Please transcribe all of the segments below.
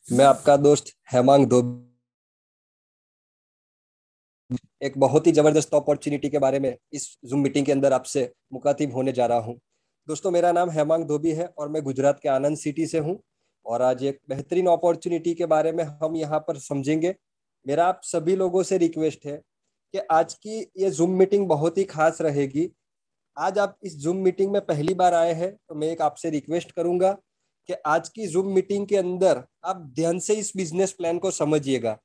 मैं आपका दोस्त हेमांग धोबी एक बहुत ही जबरदस्त अपॉर्चुनिटी के बारे में इस जूम मीटिंग के अंदर आपसे मुखातिब होने जा रहा हूं। दोस्तों, मेरा नाम हेमांग धोबी है और मैं गुजरात के आनंद सिटी से हूं। और आज एक बेहतरीन अपॉर्चुनिटी के बारे में हम यहाँ पर समझेंगे। मेरा आप सभी लोगों से रिक्वेस्ट है कि आज की ये जूम मीटिंग बहुत ही खास रहेगी। आज आप इस जूम मीटिंग में पहली बार आए हैं तो मैं एक आपसे रिक्वेस्ट करूंगा कि आज की जूम मीटिंग के अंदर आप ध्यान से इस बिजनेस प्लान को समझिएगा,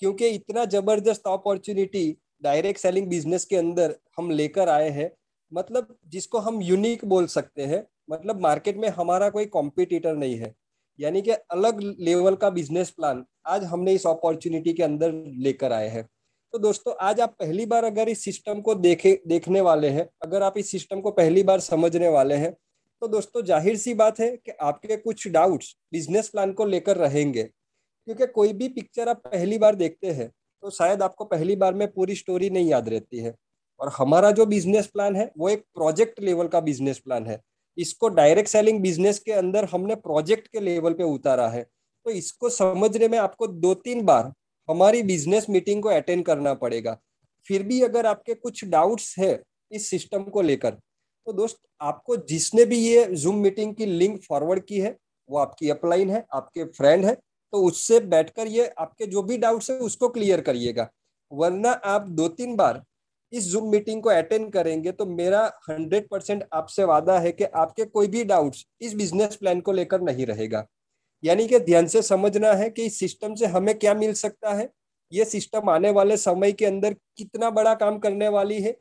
क्योंकि इतना जबरदस्त अपॉर्चुनिटी डायरेक्ट सेलिंग बिजनेस के अंदर हम लेकर आए हैं। मतलब जिसको हम यूनिक बोल सकते हैं। मतलब मार्केट में हमारा कोई कॉम्पिटिटर नहीं है, यानी कि अलग लेवल का बिजनेस प्लान आज हमने इस अपॉर्चुनिटी के अंदर लेकर आए हैं। तो दोस्तों, आज आप पहली बार अगर इस सिस्टम को देखने वाले हैं, अगर आप इस सिस्टम को पहली बार समझने वाले हैं, तो दोस्तों जाहिर सी बात है कि आपके कुछ डाउट्स बिजनेस प्लान को लेकर रहेंगे। क्योंकि कोई भी पिक्चर आप पहली बार देखते हैं तो शायद आपको पहली बार में पूरी स्टोरी नहीं याद रहती है। और हमारा जो बिजनेस प्लान है वो एक प्रोजेक्ट लेवल का बिजनेस प्लान है। इसको डायरेक्ट सेलिंग बिजनेस के अंदर हमने प्रोजेक्ट के लेवल पे उतारा है। तो इसको समझने में आपको 2-3 बार हमारी बिजनेस मीटिंग को अटेंड करना पड़ेगा। फिर भी अगर आपके कुछ डाउट्स है इस सिस्टम को लेकर, तो दोस्त आपको जिसने भी ये जूम मीटिंग की लिंक फॉरवर्ड की है वो आपकी अपलाइन है, आपके फ्रेंड है। तो उससे बैठकर ये आपके जो भी डाउट्स है उसको क्लियर करिएगा। वरना आप 2-3 बार इस जूम मीटिंग को अटेंड करेंगे तो मेरा 100% आपसे वादा है कि आपके कोई भी डाउट्स इस बिजनेस प्लान को लेकर नहीं रहेगा। यानी कि ध्यान से समझना है कि इस सिस्टम से हमें क्या मिल सकता है, ये सिस्टम आने वाले समय के अंदर कितना बड़ा काम करने वाली है।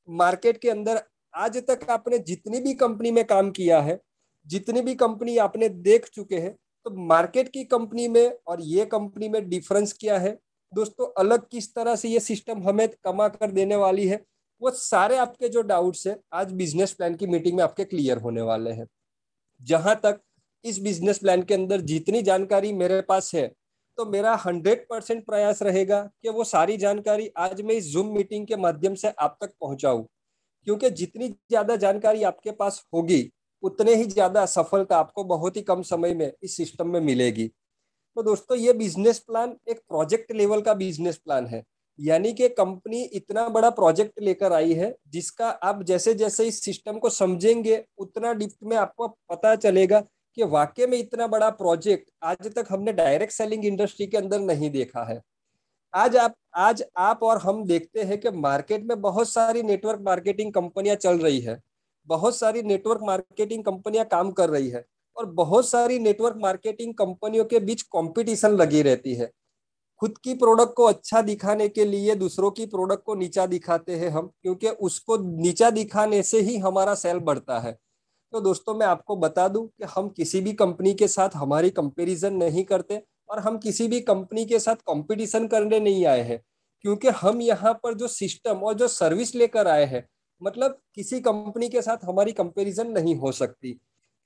मार्केट के अंदर आज तक आपने जितनी भी कंपनी में काम किया है, जितनी भी कंपनी आपने देख चुके हैं, तो मार्केट की कंपनी में और ये कंपनी में डिफरेंस क्या है दोस्तों, अलग किस तरह से ये सिस्टम हमें कमा कर देने वाली है, वो सारे आपके जो डाउट्स है आज बिजनेस प्लान की मीटिंग में आपके क्लियर होने वाले हैं। जहां तक इस बिजनेस प्लान के अंदर जितनी जानकारी मेरे पास है, तो मेरा 100% प्रयास रहेगा कि वो सारी जानकारी आज मैं इस जूम मीटिंग के माध्यम से आप तक पहुंचाऊं। क्योंकि जितनी ज्यादा जानकारी आपके पास होगी उतने ही ज्यादा सफलता आपको बहुत ही कम समय में इस सिस्टम में मिलेगी। तो दोस्तों, ये बिजनेस प्लान एक प्रोजेक्ट लेवल का बिजनेस प्लान है। यानी कि कंपनी इतना बड़ा प्रोजेक्ट लेकर आई है जिसका आप जैसे जैसे इस सिस्टम को समझेंगे उतना डिप्थ में आपको पता चलेगा कि वाकई में इतना बड़ा प्रोजेक्ट आज तक हमने डायरेक्ट सेलिंग इंडस्ट्री के अंदर नहीं देखा है। आज आप और हम देखते हैं कि मार्केट में बहुत सारी नेटवर्क मार्केटिंग कंपनियां चल रही है, बहुत सारी नेटवर्क मार्केटिंग कंपनियां काम कर रही है, और बहुत सारी नेटवर्क मार्केटिंग कंपनियों के बीच कंपटीशन लगी रहती है। खुद की प्रोडक्ट को अच्छा दिखाने के लिए दूसरों की प्रोडक्ट को नीचा दिखाते हैं हम, क्योंकि उसको नीचा दिखाने से ही हमारा सेल बढ़ता है। तो दोस्तों, मैं आपको बता दूं कि हम किसी भी कंपनी के साथ हमारी कंपैरिजन नहीं करते और हम किसी भी कंपनी के साथ कंपटीशन करने नहीं आए हैं। क्योंकि हम यहाँ पर जो सिस्टम और जो सर्विस लेकर आए हैं, मतलब किसी कंपनी के साथ हमारी कंपैरिजन नहीं हो सकती।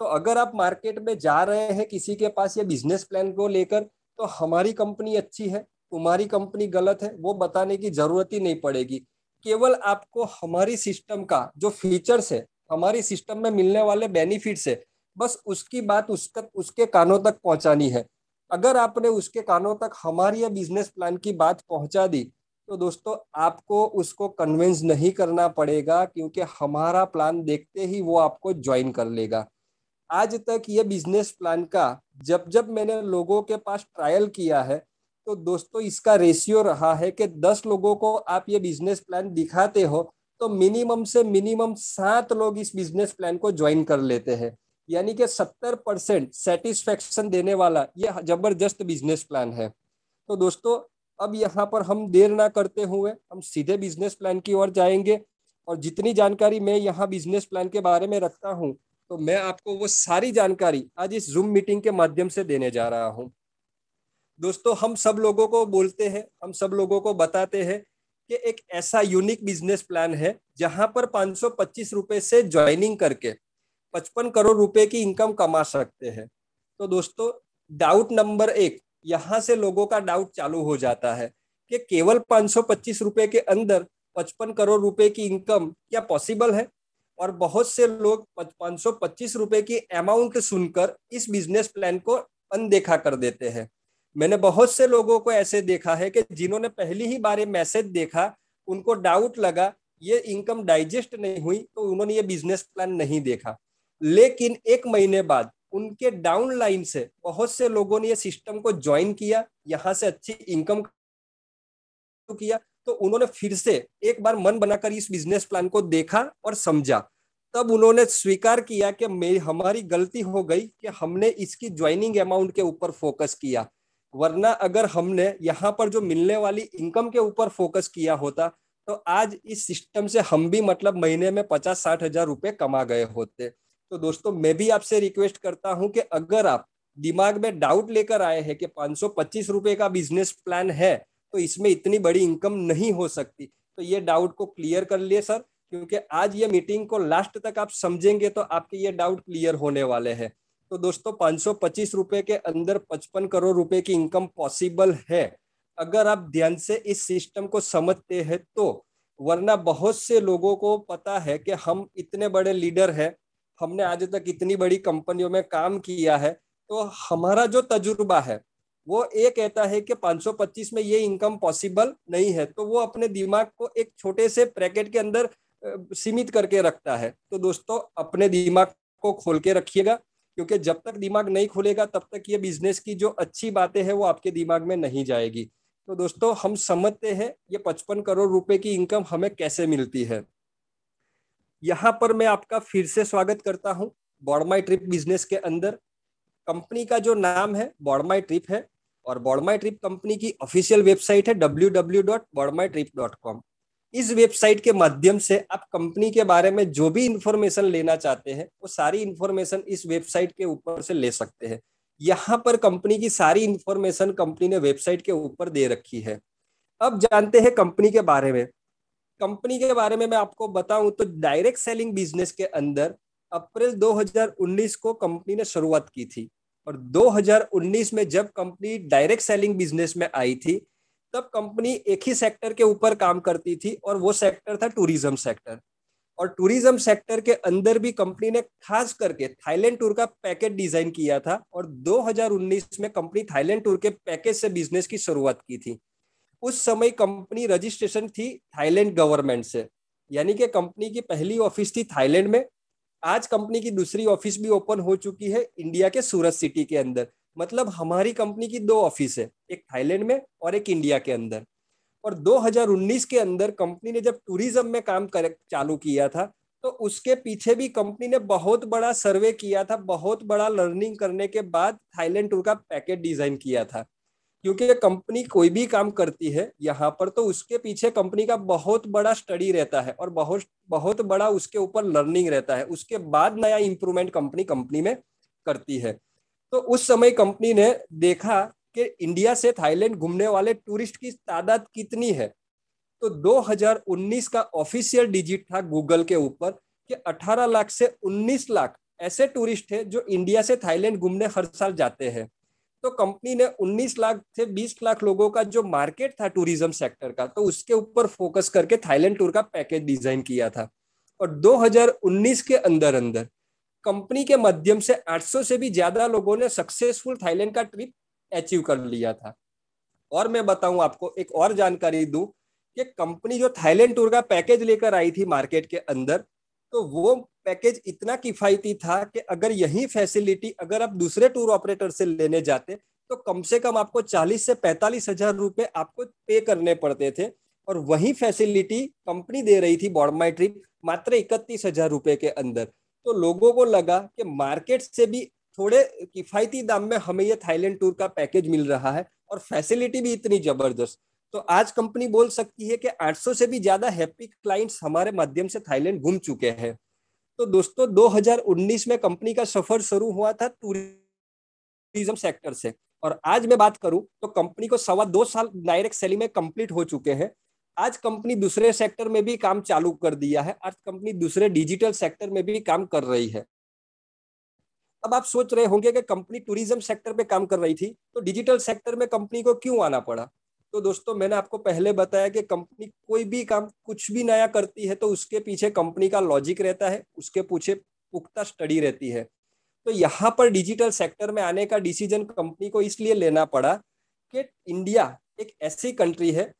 तो अगर आप मार्केट में जा रहे हैं किसी के पास ये बिजनेस प्लान को लेकर, तो हमारी कंपनी अच्छी है, तुम्हारी कंपनी गलत है, वो बताने की जरूरत ही नहीं पड़ेगी। केवल आपको हमारी सिस्टम का जो फीचर्स है, हमारी सिस्टम में मिलने वाले बेनिफिट्स है, बस उसकी बात उसके कानों तक पहुंचानी है। अगर आपने उसके कानों तक हमारी या बिजनेस प्लान की बात पहुंचा दी, तो दोस्तों आपको उसको कन्विंस नहीं करना पड़ेगा, क्योंकि हमारा प्लान देखते ही वो आपको ज्वाइन कर लेगा। आज तक ये बिजनेस प्लान का जब जब मैंने लोगों के पास ट्रायल किया है, तो दोस्तों इसका रेशियो रहा है कि 10 लोगों को आप ये बिजनेस प्लान दिखाते हो तो मिनिमम से मिनिमम 7 लोग इस बिजनेस प्लान को ज्वाइन कर लेते हैं। यानी कि 70% सेटिस्फेक्शन देने वाला ये जबरदस्त बिजनेस प्लान है। तो दोस्तों, अब यहाँ पर हम देर ना करते हुए हम सीधे बिजनेस प्लान की ओर जाएंगे। और जितनी जानकारी मैं यहाँ बिजनेस प्लान के बारे में रखता हूँ, तो मैं आपको वो सारी जानकारी आज इस जूम मीटिंग के माध्यम से देने जा रहा हूँ। दोस्तों, हम सब लोगों को बोलते हैं, हम सब लोगों को बताते हैं कि एक ऐसा यूनिक बिजनेस प्लान है जहां पर 525 रुपए से ज्वाइनिंग करके 55 करोड़ रुपए की इनकम कमा सकते हैं। तो दोस्तों, डाउट नंबर 1 यहां से लोगों का डाउट चालू हो जाता है कि केवल 525 रुपए के अंदर 55 करोड़ रुपए की इनकम क्या पॉसिबल है। और बहुत से लोग 525 रुपए की अमाउंट सुनकर इस बिजनेस प्लान को अनदेखा कर देते हैं। मैंने बहुत से लोगों को ऐसे देखा है कि जिन्होंने पहली ही बार मैसेज देखा, उनको डाउट लगा, ये इनकम डाइजेस्ट नहीं हुई, तो उन्होंने ये बिजनेस प्लान नहीं देखा। लेकिन एक महीने बाद उनके डाउन लाइन से बहुत से लोगों ने ये सिस्टम को ज्वाइन किया, यहाँ से अच्छी इनकम किया, तो उन्होंने फिर से एक बार मन बनाकर इस बिजनेस प्लान को देखा और समझा। तब उन्होंने स्वीकार किया कि हमारी गलती हो गई कि हमने इसकी ज्वाइनिंग अमाउंट के ऊपर फोकस किया, वरना अगर हमने यहाँ पर जो मिलने वाली इनकम के ऊपर फोकस किया होता तो आज इस सिस्टम से हम भी मतलब महीने में 50-60 हजार रुपए कमा गए होते। तो दोस्तों, मैं भी आपसे रिक्वेस्ट करता हूं कि अगर आप दिमाग में डाउट लेकर आए हैं कि 525 रुपए का बिजनेस प्लान है तो इसमें इतनी बड़ी इनकम नहीं हो सकती, तो ये डाउट को क्लियर कर लिए सर, क्योंकि आज ये मीटिंग को लास्ट तक आप समझेंगे तो आपके ये डाउट क्लियर होने वाले हैं। तो दोस्तों, 525 रुपए के अंदर 55 करोड़ रुपए की इनकम पॉसिबल है अगर आप ध्यान से इस सिस्टम को समझते हैं तो। वरना बहुत से लोगों को पता है कि हम इतने बड़े लीडर हैं, हमने आज तक इतनी बड़ी कंपनियों में काम किया है, तो हमारा जो तजुर्बा है वो ये कहता है कि 525 में ये इनकम पॉसिबल नहीं है, तो वो अपने दिमाग को एक छोटे से ब्रैकेट के अंदर सीमित करके रखता है। तो दोस्तों, अपने दिमाग को खोल के रखिएगा, क्योंकि जब तक दिमाग नहीं खुलेगा तब तक ये बिजनेस की जो अच्छी बातें हैं वो आपके दिमाग में नहीं जाएगी। तो दोस्तों, हम समझते हैं ये 55 करोड़ रुपए की इनकम हमें कैसे मिलती है। यहाँ पर मैं आपका फिर से स्वागत करता हूँ बॉडमाई ट्रिप बिजनेस के अंदर। कंपनी का जो नाम है बॉडमाई ट्रिप है, और बॉडमाई ट्रिप कंपनी की ऑफिशियल वेबसाइट है www.bodmytrip.com। इस वेबसाइट के माध्यम से आप कंपनी के बारे में जो भी इंफॉर्मेशन लेना चाहते हैं वो सारी इंफॉर्मेशन इस वेबसाइट के ऊपर से ले सकते हैं। यहाँ पर कंपनी की सारी इंफॉर्मेशन कंपनी ने वेबसाइट के ऊपर दे रखी है। अब जानते हैं कंपनी के बारे में। कंपनी के बारे में मैं आपको बताऊं तो डायरेक्ट सेलिंग बिजनेस के अंदर अप्रैल 2019 को कंपनी ने शुरुआत की थी, और 2019 में जब कंपनी डायरेक्ट सेलिंग बिजनेस में आई थी तब कंपनी एक ही सेक्टर के ऊपर काम करती थी, और वो सेक्टर था टूरिज्म सेक्टर। और टूरिज्म सेक्टर के अंदर भी कंपनी ने खास करके थाईलैंड टूर का पैकेज डिजाइन किया था, और 2019 में कंपनी थाईलैंड टूर के पैकेज से बिजनेस की शुरुआत की थी। उस समय कंपनी रजिस्ट्रेशन थी थाईलैंड गवर्नमेंट से, यानी कि कंपनी की पहली ऑफिस थी थाईलैंड में। आज कंपनी की दूसरी ऑफिस भी ओपन हो चुकी है इंडिया के सूरत सिटी के अंदर। मतलब हमारी कंपनी की दो ऑफिस है, एक थाईलैंड में और एक इंडिया के अंदर। और 2019 के अंदर कंपनी ने जब टूरिज्म में काम कर चालू किया था तो उसके पीछे भी कंपनी ने बहुत बड़ा सर्वे किया था, बहुत बड़ा लर्निंग करने के बाद थाईलैंड टूर का पैकेज डिजाइन किया था। क्योंकि कंपनी कोई भी काम करती है यहाँ पर तो उसके पीछे कंपनी का बहुत बड़ा स्टडी रहता है और बहुत बहुत बड़ा उसके ऊपर लर्निंग रहता है, उसके बाद नया इंप्रूवमेंट कंपनी कंपनी में करती है। तो उस समय कंपनी ने देखा कि इंडिया से थाईलैंड घूमने वाले टूरिस्ट की तादाद कितनी है। तो 2019 का ऑफिशियल डिजिट था गूगल के ऊपर कि 18 लाख से 19 लाख ऐसे टूरिस्ट है जो इंडिया से थाईलैंड घूमने हर साल जाते हैं। तो कंपनी ने 19 लाख से 20 लाख लोगों का जो मार्केट था टूरिज्म सेक्टर का, तो उसके ऊपर फोकस करके थाईलैंड टूर का पैकेज डिजाइन किया था। और 2019 के अंदर अंदर कंपनी के माध्यम से 800 से भी ज्यादा लोगों ने सक्सेसफुल थाईलैंड का ट्रिप अचीव कर लिया था। और मैं बताऊं आपको एक और जानकारी दूं कि कंपनी जो थाईलैंड टूर का पैकेज लेकर आई थी मार्केट के अंदर, तो वो पैकेज इतना किफायती था कि अगर यही फैसिलिटी अगर आप दूसरे टूर ऑपरेटर से लेने जाते तो कम से कम आपको 40 से 45 हजार रुपए आपको पे करने पड़ते थे, और वही फैसिलिटी कंपनी दे रही थी बॉडमाई ट्रिप मात्र 31 हजार रुपए के अंदर। तो लोगों को लगा कि मार्केट से भी थोड़े किफायती दाम में हमें ये थाईलैंड टूर का पैकेज मिल रहा है और फैसिलिटी भी इतनी जबरदस्त। तो आज कंपनी बोल सकती है कि 800 से भी ज्यादा हैप्पी क्लाइंट्स हमारे माध्यम से थाईलैंड घूम चुके हैं। तो दोस्तों, 2019 में कंपनी का सफर शुरू हुआ था टूरिज्म सेक्टर से, और आज मैं बात करूं तो कंपनी को 2.25 साल डायरेक्ट सेलिंग में कंप्लीट हो चुके हैं। आज कंपनी दूसरे सेक्टर में भी काम चालू कर दिया है, आज कंपनी दूसरे डिजिटल सेक्टर में भी काम कर रही है। अब आप सोच रहे होंगे कि कंपनी टूरिज्म सेक्टर पे काम कर रही थी तो डिजिटल सेक्टर में कंपनी को क्यों आना पड़ा। तो दोस्तों, मैंने आपको पहले बताया कि कंपनी कोई भी काम कुछ भी नया करती है तो उसके पीछे कंपनी का लॉजिक रहता है, उसके पीछे पुख्ता स्टडी रहती है। तो यहाँ पर डिजिटल सेक्टर में आने का डिसीजन कंपनी को इसलिए लेना पड़ा आपके इंडिया एक ऐसी कंट्री है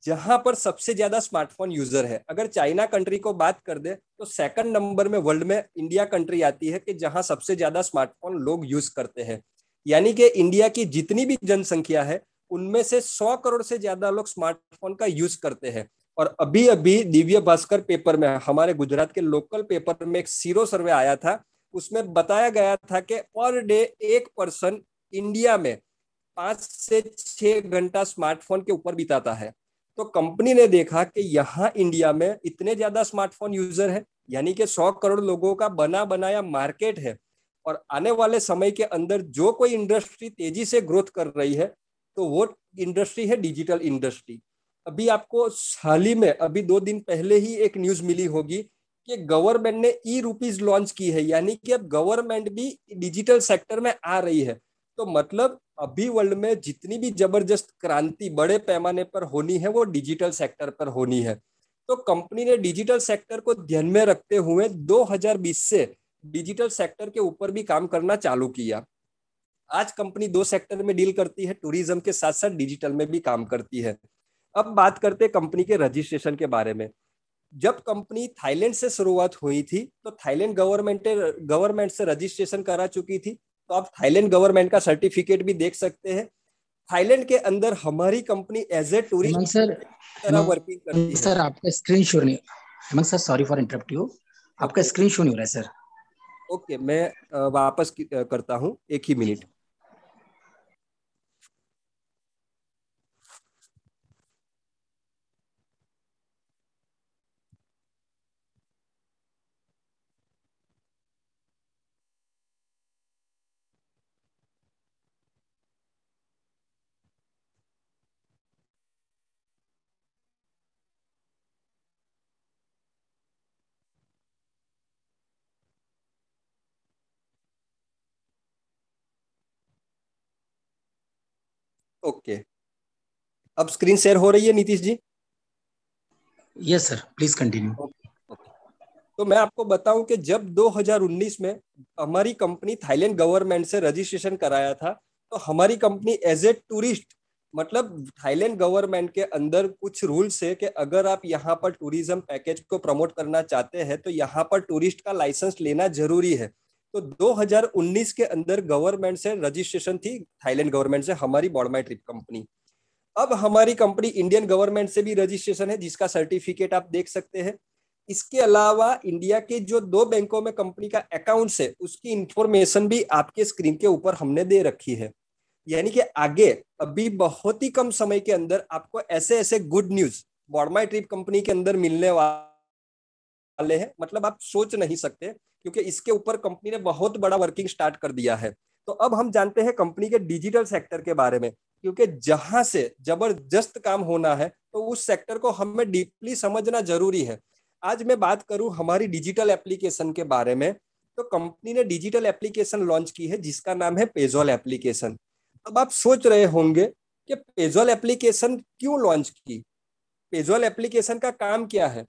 जहां पर सबसे ज्यादा स्मार्टफोन यूजर है। अगर चाइना कंट्री को बात कर दे तो सेकंड नंबर में वर्ल्ड में इंडिया कंट्री आती है कि जहां सबसे ज्यादा स्मार्टफोन लोग यूज करते हैं। यानी कि इंडिया की जितनी भी जनसंख्या है उनमें से 100 करोड़ से ज्यादा लोग स्मार्टफोन का यूज करते हैं। और अभी अभी दिव्य भास्कर पेपर में, हमारे गुजरात के लोकल पेपर में, एक सीरो सर्वे आया था। उसमें बताया गया था कि पर डे एक पर्सन इंडिया में 5 से 6 घंटा स्मार्टफोन के ऊपर बिताता है। तो कंपनी ने देखा कि यहाँ इंडिया में इतने ज्यादा स्मार्टफोन यूजर है, यानी कि 100 करोड़ लोगों का बना बनाया मार्केट है। और आने वाले समय के अंदर जो कोई इंडस्ट्री तेजी से ग्रोथ कर रही है तो वो इंडस्ट्री है डिजिटल इंडस्ट्री। अभी आपको हाल ही में, अभी 2 दिन पहले ही एक न्यूज मिली होगी कि गवर्नमेंट ने ई रुपीज लॉन्च की है, यानी कि अब गवर्नमेंट भी डिजिटल सेक्टर में आ रही है। तो मतलब अभी वर्ल्ड में जितनी भी जबरदस्त क्रांति बड़े पैमाने पर होनी है वो डिजिटल सेक्टर पर होनी है। तो कंपनी ने डिजिटल सेक्टर को ध्यान में रखते हुए 2020 से डिजिटल सेक्टर के ऊपर भी काम करना चालू किया। आज कंपनी 2 सेक्टर में डील करती है, टूरिज्म के साथ साथ डिजिटल में भी काम करती है। अब बात करते हैं कंपनी के रजिस्ट्रेशन के बारे में। जब कंपनी थाईलैंड से शुरुआत हुई थी तो थाईलैंड गवर्नमेंट से रजिस्ट्रेशन करा चुकी थी। तो आप थाईलैंड गवर्नमेंट का सर्टिफिकेट भी देख सकते हैं। थाईलैंड के अंदर हमारी company as a Hemant tourist sir, तरह वर्किंग करती हेमंत है। सर आपका स्क्रीन शो नहीं। Hemant sir, sorry for interrupt you. आपका ओके। स्क्रीन शो नहीं हो रहा है सर। ओके, मैं वापस करता हूँ, एक ही मिनट। ओके, अब स्क्रीन शेयर हो रही है Nitish ji? Yes sir, please continue. Okay okay. तो मैं आपको बताऊं कि जब 2019 में हमारी कंपनी थाईलैंड गवर्नमेंट से रजिस्ट्रेशन कराया था तो हमारी कंपनी एज ए टूरिस्ट, मतलब थाईलैंड गवर्नमेंट के अंदर कुछ रूल्स है कि अगर आप यहाँ पर टूरिज्म पैकेज को प्रमोट करना चाहते हैं तो यहाँ पर टूरिस्ट का लाइसेंस लेना जरूरी है। तो 2019 के अंदर गवर्नमेंट से रजिस्ट्रेशन थी, थाईलैंड गवर्नमेंट से, हमारी बॉड माई ट्रिप कंपनी। अब हमारी कंपनी इंडियन गवर्नमेंट से भी रजिस्ट्रेशन है जिसका सर्टिफिकेट आप देख सकते हैं। इसके अलावा इंडिया के जो 2 बैंकों में कंपनी का अकाउंट है उसकी इंफॉर्मेशन भी आपके स्क्रीन के ऊपर हमने दे रखी है। यानी कि आगे अभी बहुत ही कम समय के अंदर आपको ऐसे ऐसे गुड न्यूज बॉड माई ट्रिप कंपनी के अंदर मिलने वाले हैं, मतलब आप सोच नहीं सकते, क्योंकि इसके ऊपर कंपनी ने बहुत बड़ा वर्किंग स्टार्ट कर दिया है। तो अब हम जानते हैं कंपनी के डिजिटल सेक्टर के बारे में, क्योंकि जहां से जबरदस्त काम होना है तो उस सेक्टर को हमें डीपली समझना जरूरी है। आज मैं बात करूं हमारी डिजिटल एप्लीकेशन के बारे में, तो कंपनी ने डिजिटल एप्लीकेशन लॉन्च की है जिसका नाम है पेजॉल एप्लीकेशन। अब आप सोच रहे होंगे कि पेजॉल एप्लीकेशन क्यों लॉन्च की, पेजॉल एप्लीकेशन का काम क्या है।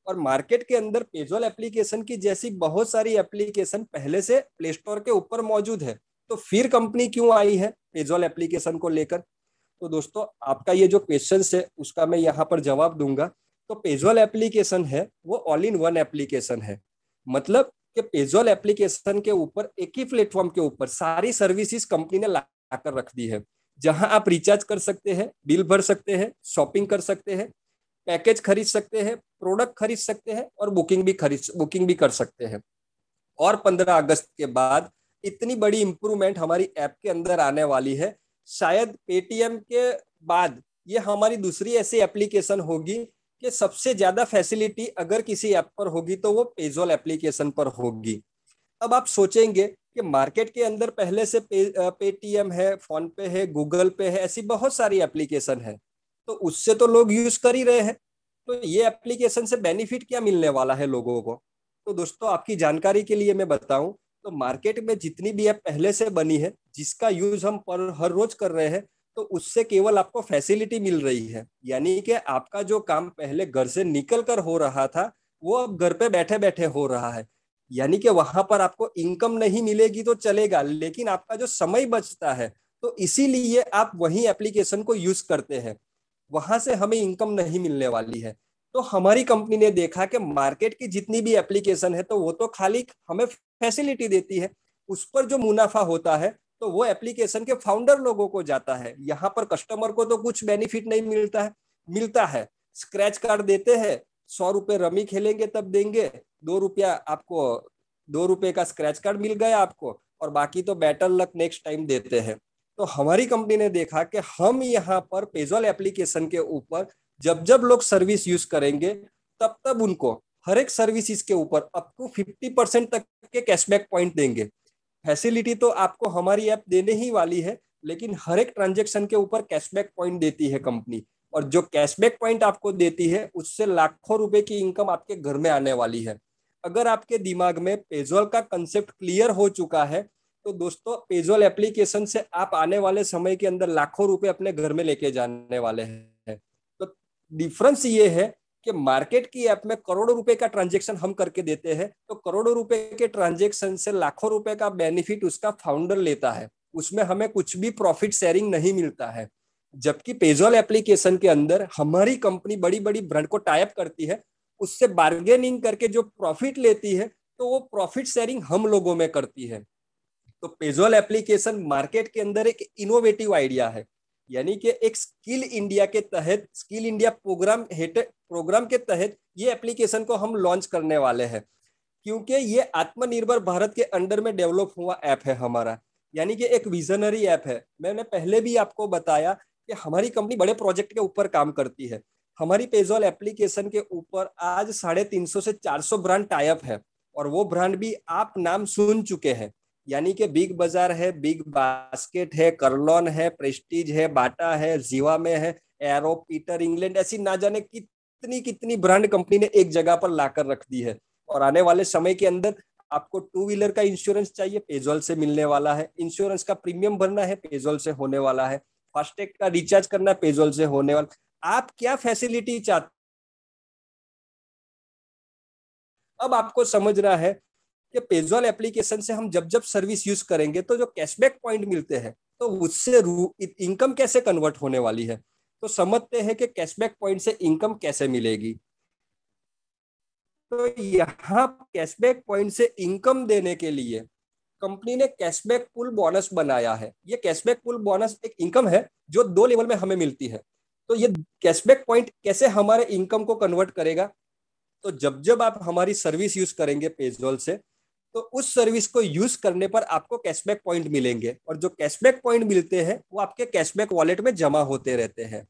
और मार्केट के अंदर पेजॉल एप्लीकेशन की जैसी बहुत सारी एप्लीकेशन पहले से प्ले स्टोर के ऊपर मौजूद है, तो फिर कंपनी क्यों आई है पेजॉल एप्लीकेशन को लेकर। तो दोस्तों आपका ये जो क्वेश्चन है उसका मैं यहाँ पर जवाब दूंगा। तो पेजॉल एप्लीकेशन है वो ऑल इन वन एप्लीकेशन है, मतलब कि पेजॉल एप्लीकेशन के ऊपर एक ही प्लेटफॉर्म के ऊपर सारी सर्विसेज कंपनी ने लाकर रख दी है। जहां आप रिचार्ज कर सकते हैं, बिल भर सकते हैं, शॉपिंग कर सकते हैं, पैकेज खरीद सकते हैं, प्रोडक्ट खरीद सकते हैं और बुकिंग भी कर सकते हैं। और 15 अगस्त के बाद इतनी बड़ी इंप्रूवमेंट हमारी ऐप के अंदर आने वाली है। शायद पेटीएम के बाद ये हमारी दूसरी ऐसी एप्लीकेशन होगी कि सबसे ज्यादा फैसिलिटी अगर किसी ऐप पर होगी तो वो पेजॉल एप्लीकेशन पर होगी। अब आप सोचेंगे कि मार्केट के अंदर पहले से पेटीएम है, फोन पे है, गूगल पे है, ऐसी बहुत सारी एप्लीकेशन है, तो उससे तो लोग यूज कर ही रहे हैं। तो ये एप्लीकेशन से बेनिफिट क्या मिलने वाला है लोगों को। तो दोस्तों आपकी जानकारी के लिए मैं बताऊं तो मार्केट में जितनी भी ऐप पहले से बनी है जिसका यूज हम पर हर रोज कर रहे हैं, तो उससे केवल आपको फैसिलिटी मिल रही है। यानी कि आपका जो काम पहले घर से निकल कर हो रहा था वो अब घर पे बैठे बैठे हो रहा है। यानी कि वहां पर आपको इनकम नहीं मिलेगी तो चलेगा, लेकिन आपका जो समय बचता है तो इसीलिए आप वही एप्लीकेशन को यूज करते हैं, वहां से हमें इनकम नहीं मिलने वाली है। तो हमारी कंपनी ने देखा कि मार्केट की जितनी भी एप्लीकेशन है तो वो तो खाली हमें फैसिलिटी देती है, उस पर जो मुनाफा होता है तो वो एप्लीकेशन के फाउंडर लोगों को जाता है। यहाँ पर कस्टमर को तो कुछ बेनिफिट नहीं मिलता है। मिलता है स्क्रैच कार्ड देते हैं, 100 रुपए रमी खेलेंगे तब देंगे, 2 रुपया आपको, 2 रुपए का स्क्रैच कार्ड मिल गया आपको, और बाकी तो बेटर लक नेक्स्ट टाइम देते हैं। तो हमारी कंपनी ने देखा कि हम यहाँ पर पेजॉल एप्लीकेशन के ऊपर जब जब लोग सर्विस यूज करेंगे तब तब उनको हर एक सर्विसेज के ऊपर अप टू 50% तक के कैशबैक पॉइंट देंगे। फैसिलिटी तो आपको हमारी ऐप देने ही वाली है, लेकिन हर एक ट्रांजेक्शन के ऊपर कैशबैक पॉइंट देती है कंपनी, और जो कैशबैक पॉइंट आपको देती है उससे लाखों रुपए की इनकम आपके घर में आने वाली है। अगर आपके दिमाग में पेजॉल का कंसेप्ट क्लियर हो चुका है तो दोस्तों पेजॉल एप्लीकेशन से आप आने वाले समय के अंदर लाखों रुपए अपने घर में लेके जाने वाले हैं। तो डिफरेंस ये है कि मार्केट की ऐप में करोड़ों रुपए का ट्रांजेक्शन हम करके देते हैं, तो करोड़ों रुपए के ट्रांजेक्शन से लाखों रुपए का बेनिफिट उसका फाउंडर लेता है, उसमें हमें कुछ भी प्रॉफिट शेयरिंग नहीं मिलता है। जबकि पेजॉल एप्लीकेशन के अंदर हमारी कंपनी बड़ी बड़ी ब्रांड को टाइप करती है, उससे बार्गेनिंग करके जो प्रॉफिट लेती है तो वो प्रॉफिट शेयरिंग हम लोगों में करती है। तो पेजॉल एप्लीकेशन मार्केट के अंदर एक इनोवेटिव आइडिया है, यानी कि एक स्किल इंडिया के तहत, स्किल इंडिया प्रोग्राम के तहत ये एप्लीकेशन को हम लॉन्च करने वाले हैं, क्योंकि ये आत्मनिर्भर भारत के अंडर में डेवलप हुआ ऐप है हमारा, यानी कि एक विजनरी ऐप है। मैंने पहले भी आपको बताया कि हमारी कंपनी बड़े प्रोजेक्ट के ऊपर काम करती है। हमारी पेजॉल एप्लीकेशन के ऊपर आज 350 से 400 ब्रांड टाइप है, और वो ब्रांड भी आप नाम सुन चुके हैं, यानी कि बिग बाजार है, बिग बास्केट है, करलॉन है, प्रेस्टीज है, बाटा है, जीवा में है, एरो, पीटर इंग्लैंड, ऐसी ना जाने कितनी कितनी ब्रांड कंपनी ने एक जगह पर लाकर रख दी है। और आने वाले समय के अंदर आपको टू व्हीलर का इंश्योरेंस चाहिए, पेजॉल से मिलने वाला है। इंश्योरेंस का प्रीमियम भरना है, पेजॉल से होने वाला है। फास्टैग का रिचार्ज करना है, पेजॉल से होने वाला। आप क्या फैसिलिटी चाहते, अब आपको समझना है कि पेजॉल एप्लीकेशन से हम जब जब सर्विस यूज करेंगे तो जो कैशबैक पॉइंट मिलते हैं तो उससे इनकम कैसे कन्वर्ट होने वाली है। तो समझते हैं कि कैशबैक पॉइंट से इनकम कैसे मिलेगी। तो यहाँ कैशबैक पॉइंट से इनकम देने के लिए कंपनी ने कैशबैक पुल बोनस बनाया है। ये कैशबैक पुल बोनस एक इनकम है जो 2 लेवल में हमें मिलती है। तो ये कैशबैक पॉइंट कैसे हमारे इनकम को कन्वर्ट करेगा, तो जब जब आप हमारी सर्विस यूज करेंगे पेजॉल से, तो उस सर्विस को यूज करने पर आपको कैशबैक पॉइंट मिलेंगे, और जो कैशबैक पॉइंट मिलते हैं वो आपके कैशबैक वॉलेट में जमा होते रहते हैं।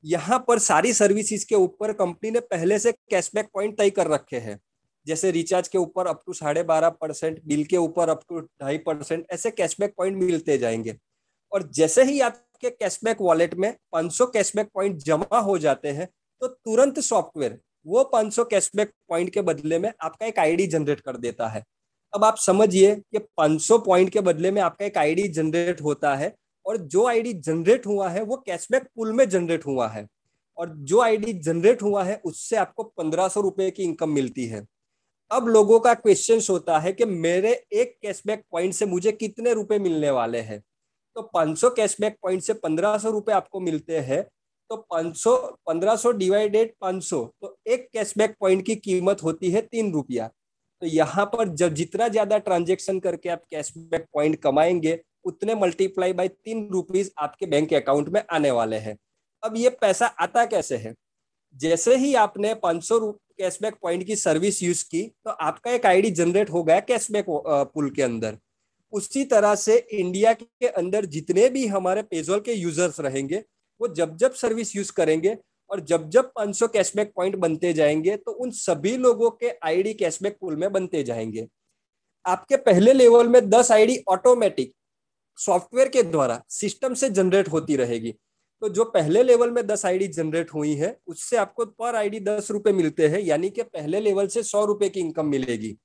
यहाँ पर सारी सर्विसेज के ऊपर कंपनी ने पहले से कैशबैक पॉइंट तय कर रखे हैं, जैसे रिचार्ज के ऊपर अप टू 12.5%, बिल के ऊपर अप टू 2.5%, ऐसे कैशबैक पॉइंट मिलते जाएंगे। और जैसे ही आपके कैशबैक वॉलेट में 500 कैशबैक पॉइंट जमा हो जाते हैं तो तुरंत सॉफ्टवेयर वो 500 कैशबैक पॉइंट के बदले में आपका एक आईडी जनरेट कर देता है। अब आप समझिए कि 500 पॉइंट के बदले में आपका एक आईडी जनरेट होता है, और जो आईडी जनरेट हुआ है वो कैशबैक पूल में जनरेट हुआ है, और जो आईडी जनरेट हुआ है उससे आपको 1500 रुपए की इनकम मिलती है। अब लोगों का क्वेश्चन होता है कि मेरे एक कैशबैक पॉइंट से मुझे कितने रुपए मिलने वाले हैं। तो 500 कैशबैक पॉइंट से 1500 रुपए आपको मिलते हैं। तो 500, 1500 डिवाइडेड 500, तो एक कैशबैक पॉइंट की कीमत होती है 3 रुपया। तो यहाँ पर जब जितना ज्यादा ट्रांजेक्शन करके आप कैशबैक पॉइंट कमाएंगे उतने मल्टीप्लाई बाय 3 रुपीज आपके बैंक अकाउंट में आने वाले हैं। अब ये पैसा आता कैसे है, जैसे ही आपने 500 कैशबैक पॉइंट की सर्विस यूज की तो आपका एक आईडी जनरेट हो गया कैशबैक पुल के अंदर। उसी तरह से इंडिया के अंदर जितने भी हमारे पेजॉल के यूजर्स रहेंगे वो जब जब सर्विस यूज करेंगे और जब जब 500 कैशबैक पॉइंट बनते जाएंगे तो उन सभी लोगों के आईडी कैशबैक पुल में बनते जाएंगे। आपके पहले लेवल में 10 आईडी ऑटोमेटिक सॉफ्टवेयर के द्वारा सिस्टम से जनरेट होती रहेगी। तो जो पहले लेवल में 10 आईडी जनरेट हुई है उससे आपको पर आईडी 10 रुपए मिलते हैं, यानी कि पहले लेवल से 100 रुपए की इनकम मिलेगी।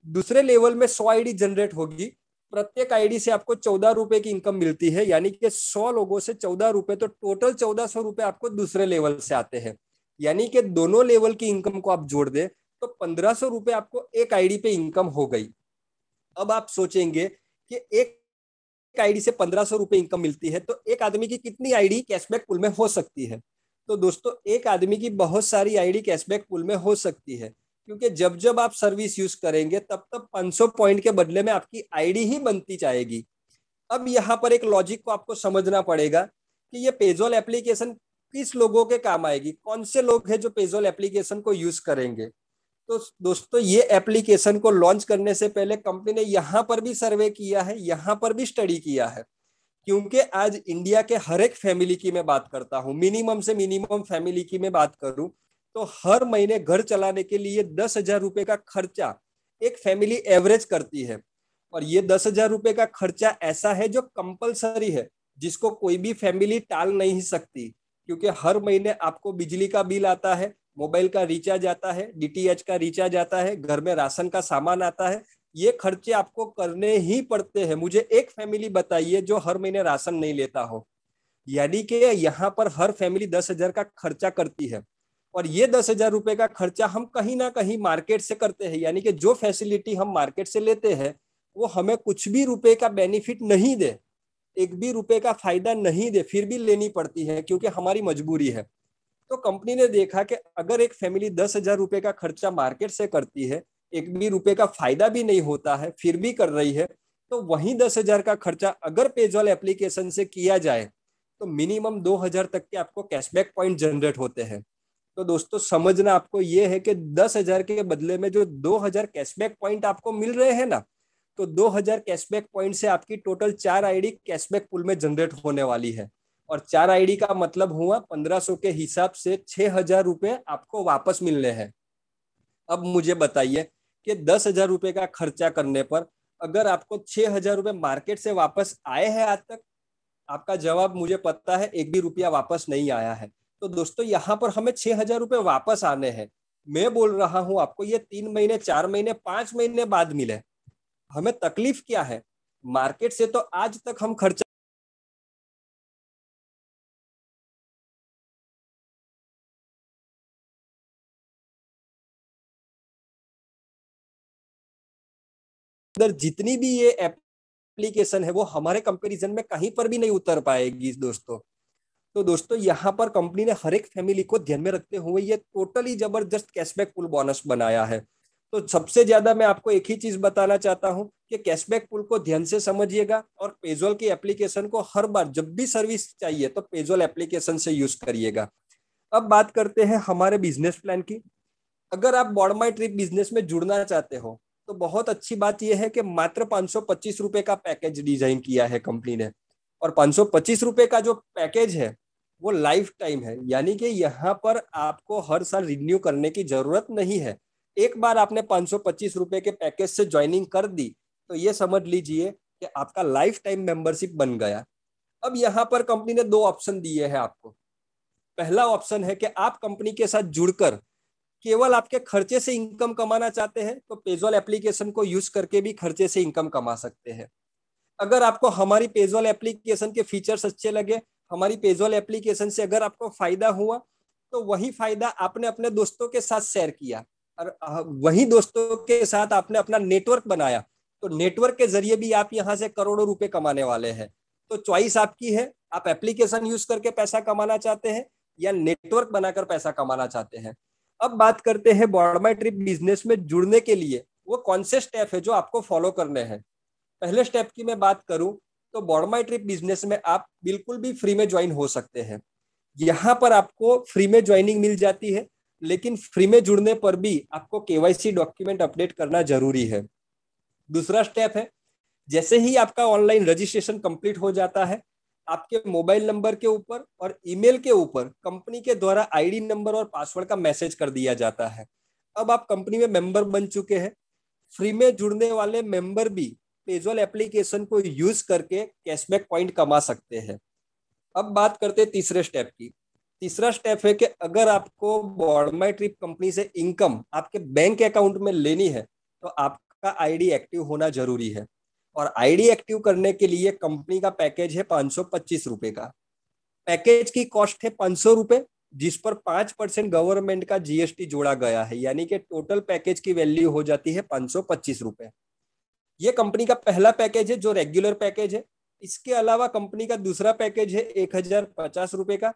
दूसरे लेवल में 100 आईडी जनरेट होगी, प्रत्येक आईडी से आपको 14 रुपए की इनकम मिलती है, यानी कि 100 लोगों से 14 रुपए, तो टोटल 1400 रुपए आपको दूसरे लेवल से आते हैं। यानी कि दोनों लेवल की इनकम को आप जोड़ दे तो 1500 रुपए आपको एक आईडी पे इनकम हो गई। अब आप सोचेंगे कि एक आईडी से 1500 रुपए इनकम मिलती है, तो एक आदमी की कितनी आईडी कैशबैक पूल में हो सकती है? तो दोस्तों एक आदमी की बहुत सारी आईडी कैशबैक पूल में हो सकती है, क्योंकि जब जब आप सर्विस यूज करेंगे तब तब 500 पॉइंट के बदले में आपकी आईडी ही बनती जाएगी। अब यहाँ पर एक लॉजिक को आपको समझना पड़ेगा कि ये पेजोल एप्लीकेशन किस लोगों के काम आएगी, कौन से लोग हैं जो पेजोल एप्लीकेशन को यूज करेंगे। तो दोस्तों ये एप्लीकेशन को लॉन्च करने से पहले कंपनी ने यहाँ पर भी सर्वे किया है, यहाँ पर भी स्टडी किया है, क्योंकि आज इंडिया के हर एक फैमिली की मैं बात करता हूँ, मिनिमम से मिनिमम फैमिली की मैं बात करूं तो हर महीने घर चलाने के लिए 10,000 रुपए का खर्चा एक फैमिली एवरेज करती है। और ये 10,000 रुपए का खर्चा ऐसा है जो कंपलसरी है, जिसको कोई भी फैमिली टाल नहीं सकती, क्योंकि हर महीने आपको बिजली का बिल आता है, मोबाइल का रिचार्ज आता है, डीटीएच का रिचार्ज आता है, घर में राशन का सामान आता है, ये खर्चे आपको करने ही पड़ते हैं। मुझे एक फैमिली बताइए जो हर महीने राशन नहीं लेता हो। यानी कि यहाँ पर हर फैमिली 10,000 का खर्चा करती है, और ये 10,000 रुपए का खर्चा हम कहीं ना कहीं मार्केट से करते हैं। यानी कि जो फैसिलिटी हम मार्केट से लेते हैं वो हमें कुछ भी रुपए का बेनिफिट नहीं दे, एक भी रुपए का फायदा नहीं दे, फिर भी लेनी पड़ती है क्योंकि हमारी मजबूरी है। तो कंपनी ने देखा कि अगर एक फैमिली 10,000 रुपए का खर्चा मार्केट से करती है, एक भी रुपए का फायदा भी नहीं होता है, फिर भी कर रही है, तो वही 10,000 का खर्चा अगर पेजॉल एप्लीकेशन से किया जाए तो मिनिमम 2,000 तक के आपको कैशबैक पॉइंट जनरेट होते हैं। तो दोस्तों समझना आपको ये है कि 10,000 के बदले में जो 2,000 कैशबैक पॉइंट आपको मिल रहे हैं ना, तो 2,000 कैशबैक पॉइंट से आपकी टोटल 4 आईडी कैशबैक पूल में जनरेट होने वाली है। और 4 आईडी का मतलब हुआ 1,500 के हिसाब से 6,000 रुपए आपको वापस मिलने हैं। अब मुझे बताइए कि 10,000 रुपए का खर्चा करने पर अगर आपको 6,000 रुपए मार्केट से वापस आए हैं आज तक? आपका जवाब मुझे पता है, एक भी रुपया वापस नहीं आया है। तो दोस्तों यहाँ पर हमें 6,000 रुपए वापस आने हैं। मैं बोल रहा हूं आपको ये 3 महीने, 4 महीने, 5 महीने बाद मिले। हमें तकलीफ क्या है? मार्केट से तो आज तक हम खर्चा अंदर जितनी भी ये एप्लीकेशन है वो हमारे कंपैरिजन में कहीं पर भी नहीं उतर पाएगी दोस्तों। तो दोस्तों यहाँ पर कंपनी ने हर एक फैमिली को ध्यान में रखते हुए ये टोटली जबरदस्त कैशबैक पुल बोनस बनाया है। तो सबसे ज्यादा मैं आपको एक ही चीज बताना चाहता हूँ कि कैशबैक पुल को ध्यान से समझिएगा और पेजोल की एप्लीकेशन को हर बार जब भी सर्विस चाहिए तो पेजोल एप्लीकेशन से यूज करिएगा। अब बात करते हैं हमारे बिजनेस प्लान की। अगर आप बॉर्ड माई ट्रिप बिजनेस में जुड़ना चाहते हो तो बहुत अच्छी बात यह है कि मात्र 525 रुपए का पैकेज डिजाइन किया है कंपनी ने। और 525 रुपए का जो पैकेज है वो लाइफ टाइम है, यानी कि यहाँ पर आपको हर साल रिन्यू करने की जरूरत नहीं है। एक बार आपने 525 रुपए के पैकेज से ज्वाइनिंग कर दी तो ये समझ लीजिए कि आपका लाइफ टाइम मेंबरशिप बन गया। अब यहाँ पर कंपनी ने 2 ऑप्शन दिए हैं आपको। पहला ऑप्शन है कि आप कंपनी के साथ जुड़कर केवल आपके खर्चे से इनकम कमाना चाहते हैं तो पेजोल एप्लीकेशन को यूज करके भी खर्चे से इनकम कमा सकते हैं। अगर आपको हमारी पेजोल एप्लीकेशन के फीचर्स अच्छे लगे, हमारी पेजोल एप्लीकेशन से अगर आपको फायदा हुआ तो वही फायदा आपने अपने दोस्तों के साथ शेयर किया और वही दोस्तों के साथ आपने अपना नेटवर्क बनाया, तो नेटवर्क के जरिए भी आप यहाँ से करोड़ों रुपए कमाने वाले हैं। तो चॉइस आपकी है, आप एप्लीकेशन यूज करके पैसा कमाना चाहते हैं या नेटवर्क बनाकर पैसा कमाना चाहते हैं। अब बात करते हैं बॉर्ड माई ट्रिप बिजनेस में जुड़ने के लिए वो कौन से स्टेप है जो आपको फॉलो करने हैं। पहले स्टेप की मैं बात करूं तो बॉर्ड माई ट्रिप बिजनेस में आप बिल्कुल भी फ्री में ज्वाइन हो सकते हैं। यहाँ पर आपको फ्री में ज्वाइनिंग मिल जाती है, लेकिन फ्री में जुड़ने पर भी आपको केवाईसी डॉक्यूमेंट अपडेट करना जरूरी है। दूसरा स्टेप है, जैसे ही आपका ऑनलाइन रजिस्ट्रेशन कंप्लीट हो जाता है आपके मोबाइल नंबर के ऊपर और ईमेल के ऊपर कंपनी के द्वारा आईडी नंबर और पासवर्ड का मैसेज कर दिया जाता है। अब आप कंपनी में मेंबर बन चुके हैं। फ्री में जुड़ने वाले मेंबर भी पेजोल एप्लीकेशन को यूज करके कैशबैक पॉइंट कमा सकते हैं। अब बात करते हैं तीसरे स्टेप की। तीसरा स्टेप है कि अगर आपको बॉर्ड माई ट्रिप कंपनी से इनकम आपके बैंक अकाउंट में लेनी है तो आपका आईडी एक्टिव होना जरूरी है। और आईडी एक्टिव करने के लिए कंपनी का पैकेज है 525 रुपए का। पैकेज की कॉस्ट है 500 रुपए, जिस पर 5% गवर्नमेंट का जीएसटी जोड़ा गया है, यानी कि टोटल पैकेज की वैल्यू हो जाती है 525 रुपए। ये कंपनी का पहला पैकेज है जो रेगुलर पैकेज है। इसके अलावा कंपनी का दूसरा पैकेज है 1050 रुपए का,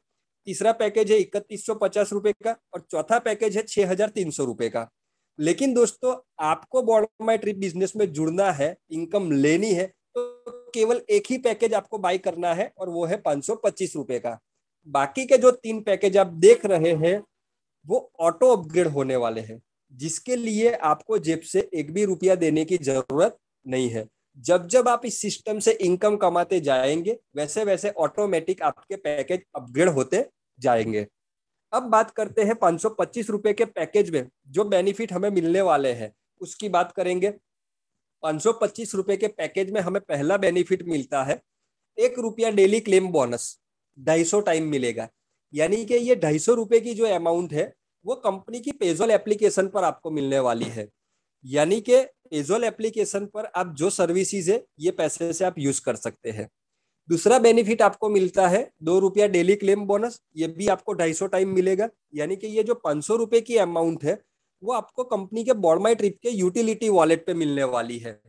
तीसरा पैकेज है 3150 रुपए का और चौथा पैकेज है 6300 रुपए का। लेकिन दोस्तों आपको बॉर्ड माई ट्रिप बिजनेस में जुड़ना है, इनकम लेनी है, तो केवल एक ही पैकेज आपको बाई करना है और वो है 525 रुपए का। बाकी के जो 3 पैकेज आप देख रहे हैं वो ऑटो अपग्रेड होने वाले हैं, जिसके लिए आपको जेब से एक भी रुपया देने की जरूरत नहीं है। जब जब आप इस सिस्टम से इनकम कमाते जाएंगे वैसे वैसे ऑटोमेटिक आपके पैकेज अपग्रेड होते जाएंगे। अब बात करते हैं 525 रुपए के पैकेज में जो बेनिफिट हमें मिलने वाले हैं उसकी बात करेंगे। 525 रुपए के पैकेज में हमें पहला बेनिफिट मिलता है 1 रुपया डेली क्लेम बोनस, 250 टाइम मिलेगा। यानी कि ये 250 रुपए की जो अमाउंट है वो कंपनी की पेजोल एप्लीकेशन पर आपको मिलने वाली है। यानी कि पेजोल एप्लीकेशन पर आप जो सर्विसेज है ये पैसे से आप यूज कर सकते हैं। दूसरा बेनिफिट आपको मिलता है 2 रुपया डेली क्लेम बोनस, ये भी आपको 250 टाइम मिलेगा। यानी कि ये जो 500 रुपए की अमाउंट है वो आपको कंपनी के बॉर्ड माई ट्रिप के यूटिलिटी वॉलेट पे मिलने वाली है।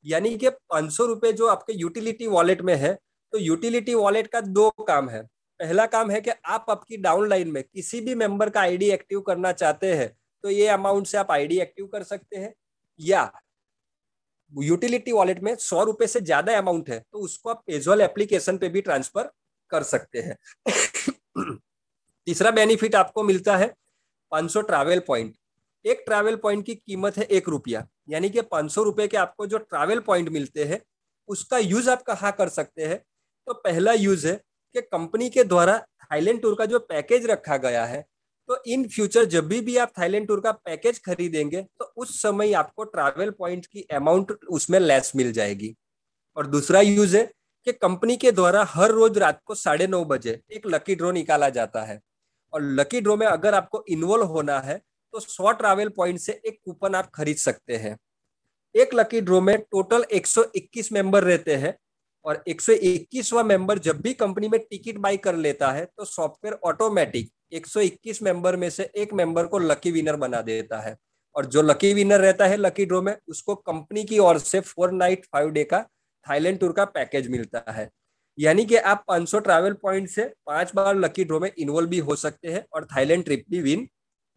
यानी कि 500 रुपए जो आपके यूटिलिटी वॉलेट में है, तो यूटिलिटी वॉलेट का 2 काम है। पहला काम है कि आप आपकी डाउनलाइन में किसी भी मेंबर का आईडी एक्टिव करना चाहते हैं तो ये अमाउंट से आप आईडी एक्टिव कर सकते हैं, या यूटिलिटी वॉलेट में 100 रुपए से ज्यादा अमाउंट है तो उसको आप पेजोल एप्लीकेशन पे भी ट्रांसफर कर सकते हैं। तीसरा बेनिफिट आपको मिलता है 500 ट्रैवल पॉइंट। एक ट्रैवल पॉइंट की कीमत है 1 रुपया, यानी कि 500 रुपए के आपको जो ट्रैवल पॉइंट मिलते हैं उसका यूज आप कहाँ कर सकते हैं। तो पहला यूज है कि कंपनी के द्वारा थाईलैंड टूर का जो पैकेज रखा गया है, तो इन फ्यूचर जब भी आप थाईलैंड टूर का पैकेज खरीदेंगे तो उस समय आपको ट्रैवल पॉइंट की अमाउंट उसमें लेस मिल जाएगी। और दूसरा यूज है कि कंपनी के द्वारा हर रोज रात को 9:30 बजे एक लकी ड्रॉ निकाला जाता है, और लकी ड्रॉ में अगर आपको इन्वॉल्व होना है तो 100 ट्रैवल पॉइंट से एक कूपन आप खरीद सकते हैं। एक लकी ड्रॉ में टोटल 121 मेंबर रहते हैं, और 121वां मेंबर जब भी कंपनी में टिकट बाई कर लेता है तो सॉफ्टवेयर ऑटोमेटिक 121 मेंबर में से एक मेंबर को लकी विनर बना देता है, और जो लकी विनर रहता है लकी ड्रॉ में उसको कंपनी की ओर से 4 नाइट 5 डे का थाईलैंड टूर का पैकेज मिलता है। यानी कि आप 500 ट्रैवल पॉइंट से 5 बार लकी ड्रॉ में इन्वॉल्व भी हो सकते हैं और थाईलैंड ट्रिप भी विन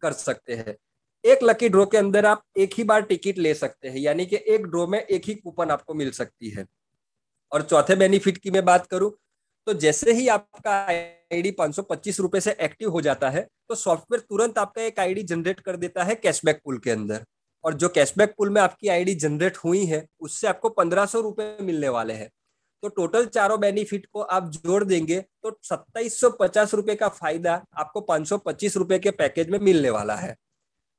कर सकते हैं। एक लकी ड्रॉ के अंदर आप एक ही बार टिकट ले सकते हैं, यानी कि एक ड्रॉ में एक ही कूपन आपको मिल सकती है। और चौथे बेनिफिट की मैं बात करूं तो जैसे ही आपका आईडी 525 रुपए से एक्टिव हो जाता है तो सॉफ्टवेयर तुरंत आपका एक आईडी जनरेट कर देता है कैशबैक पूल के अंदर, और जो कैशबैक पूल में आपकी आईडी जनरेट हुई है उससे आपको 1500 रुपए मिलने वाले हैं। तो टोटल चारों बेनिफिट को आप जोड़ देंगे तो 2750 रुपए का फायदा आपको 525 रुपए के पैकेज में मिलने वाला है।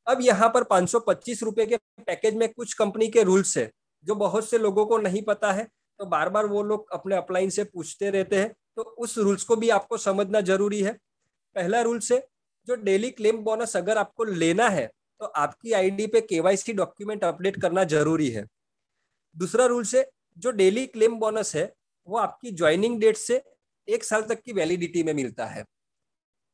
अब यहाँ पर 525 रुपए के पैकेज में कुछ कंपनी के रूल्स है जो बहुत से लोगों को नहीं पता है, तो बार बार वो लोग अपने अपलाइन से पूछते रहते हैं, तो उस रूल्स को भी आपको समझना जरूरी है। पहला रूल्स है जो डेली क्लेम बोनस अगर आपको लेना है तो आपकी आईडी पे केवाईसी डॉक्यूमेंट अपडेट करना जरूरी है। दूसरा रूल्स है जो डेली क्लेम बोनस है वो आपकी ज्वाइनिंग डेट से 1 साल तक की वैलिडिटी में मिलता है।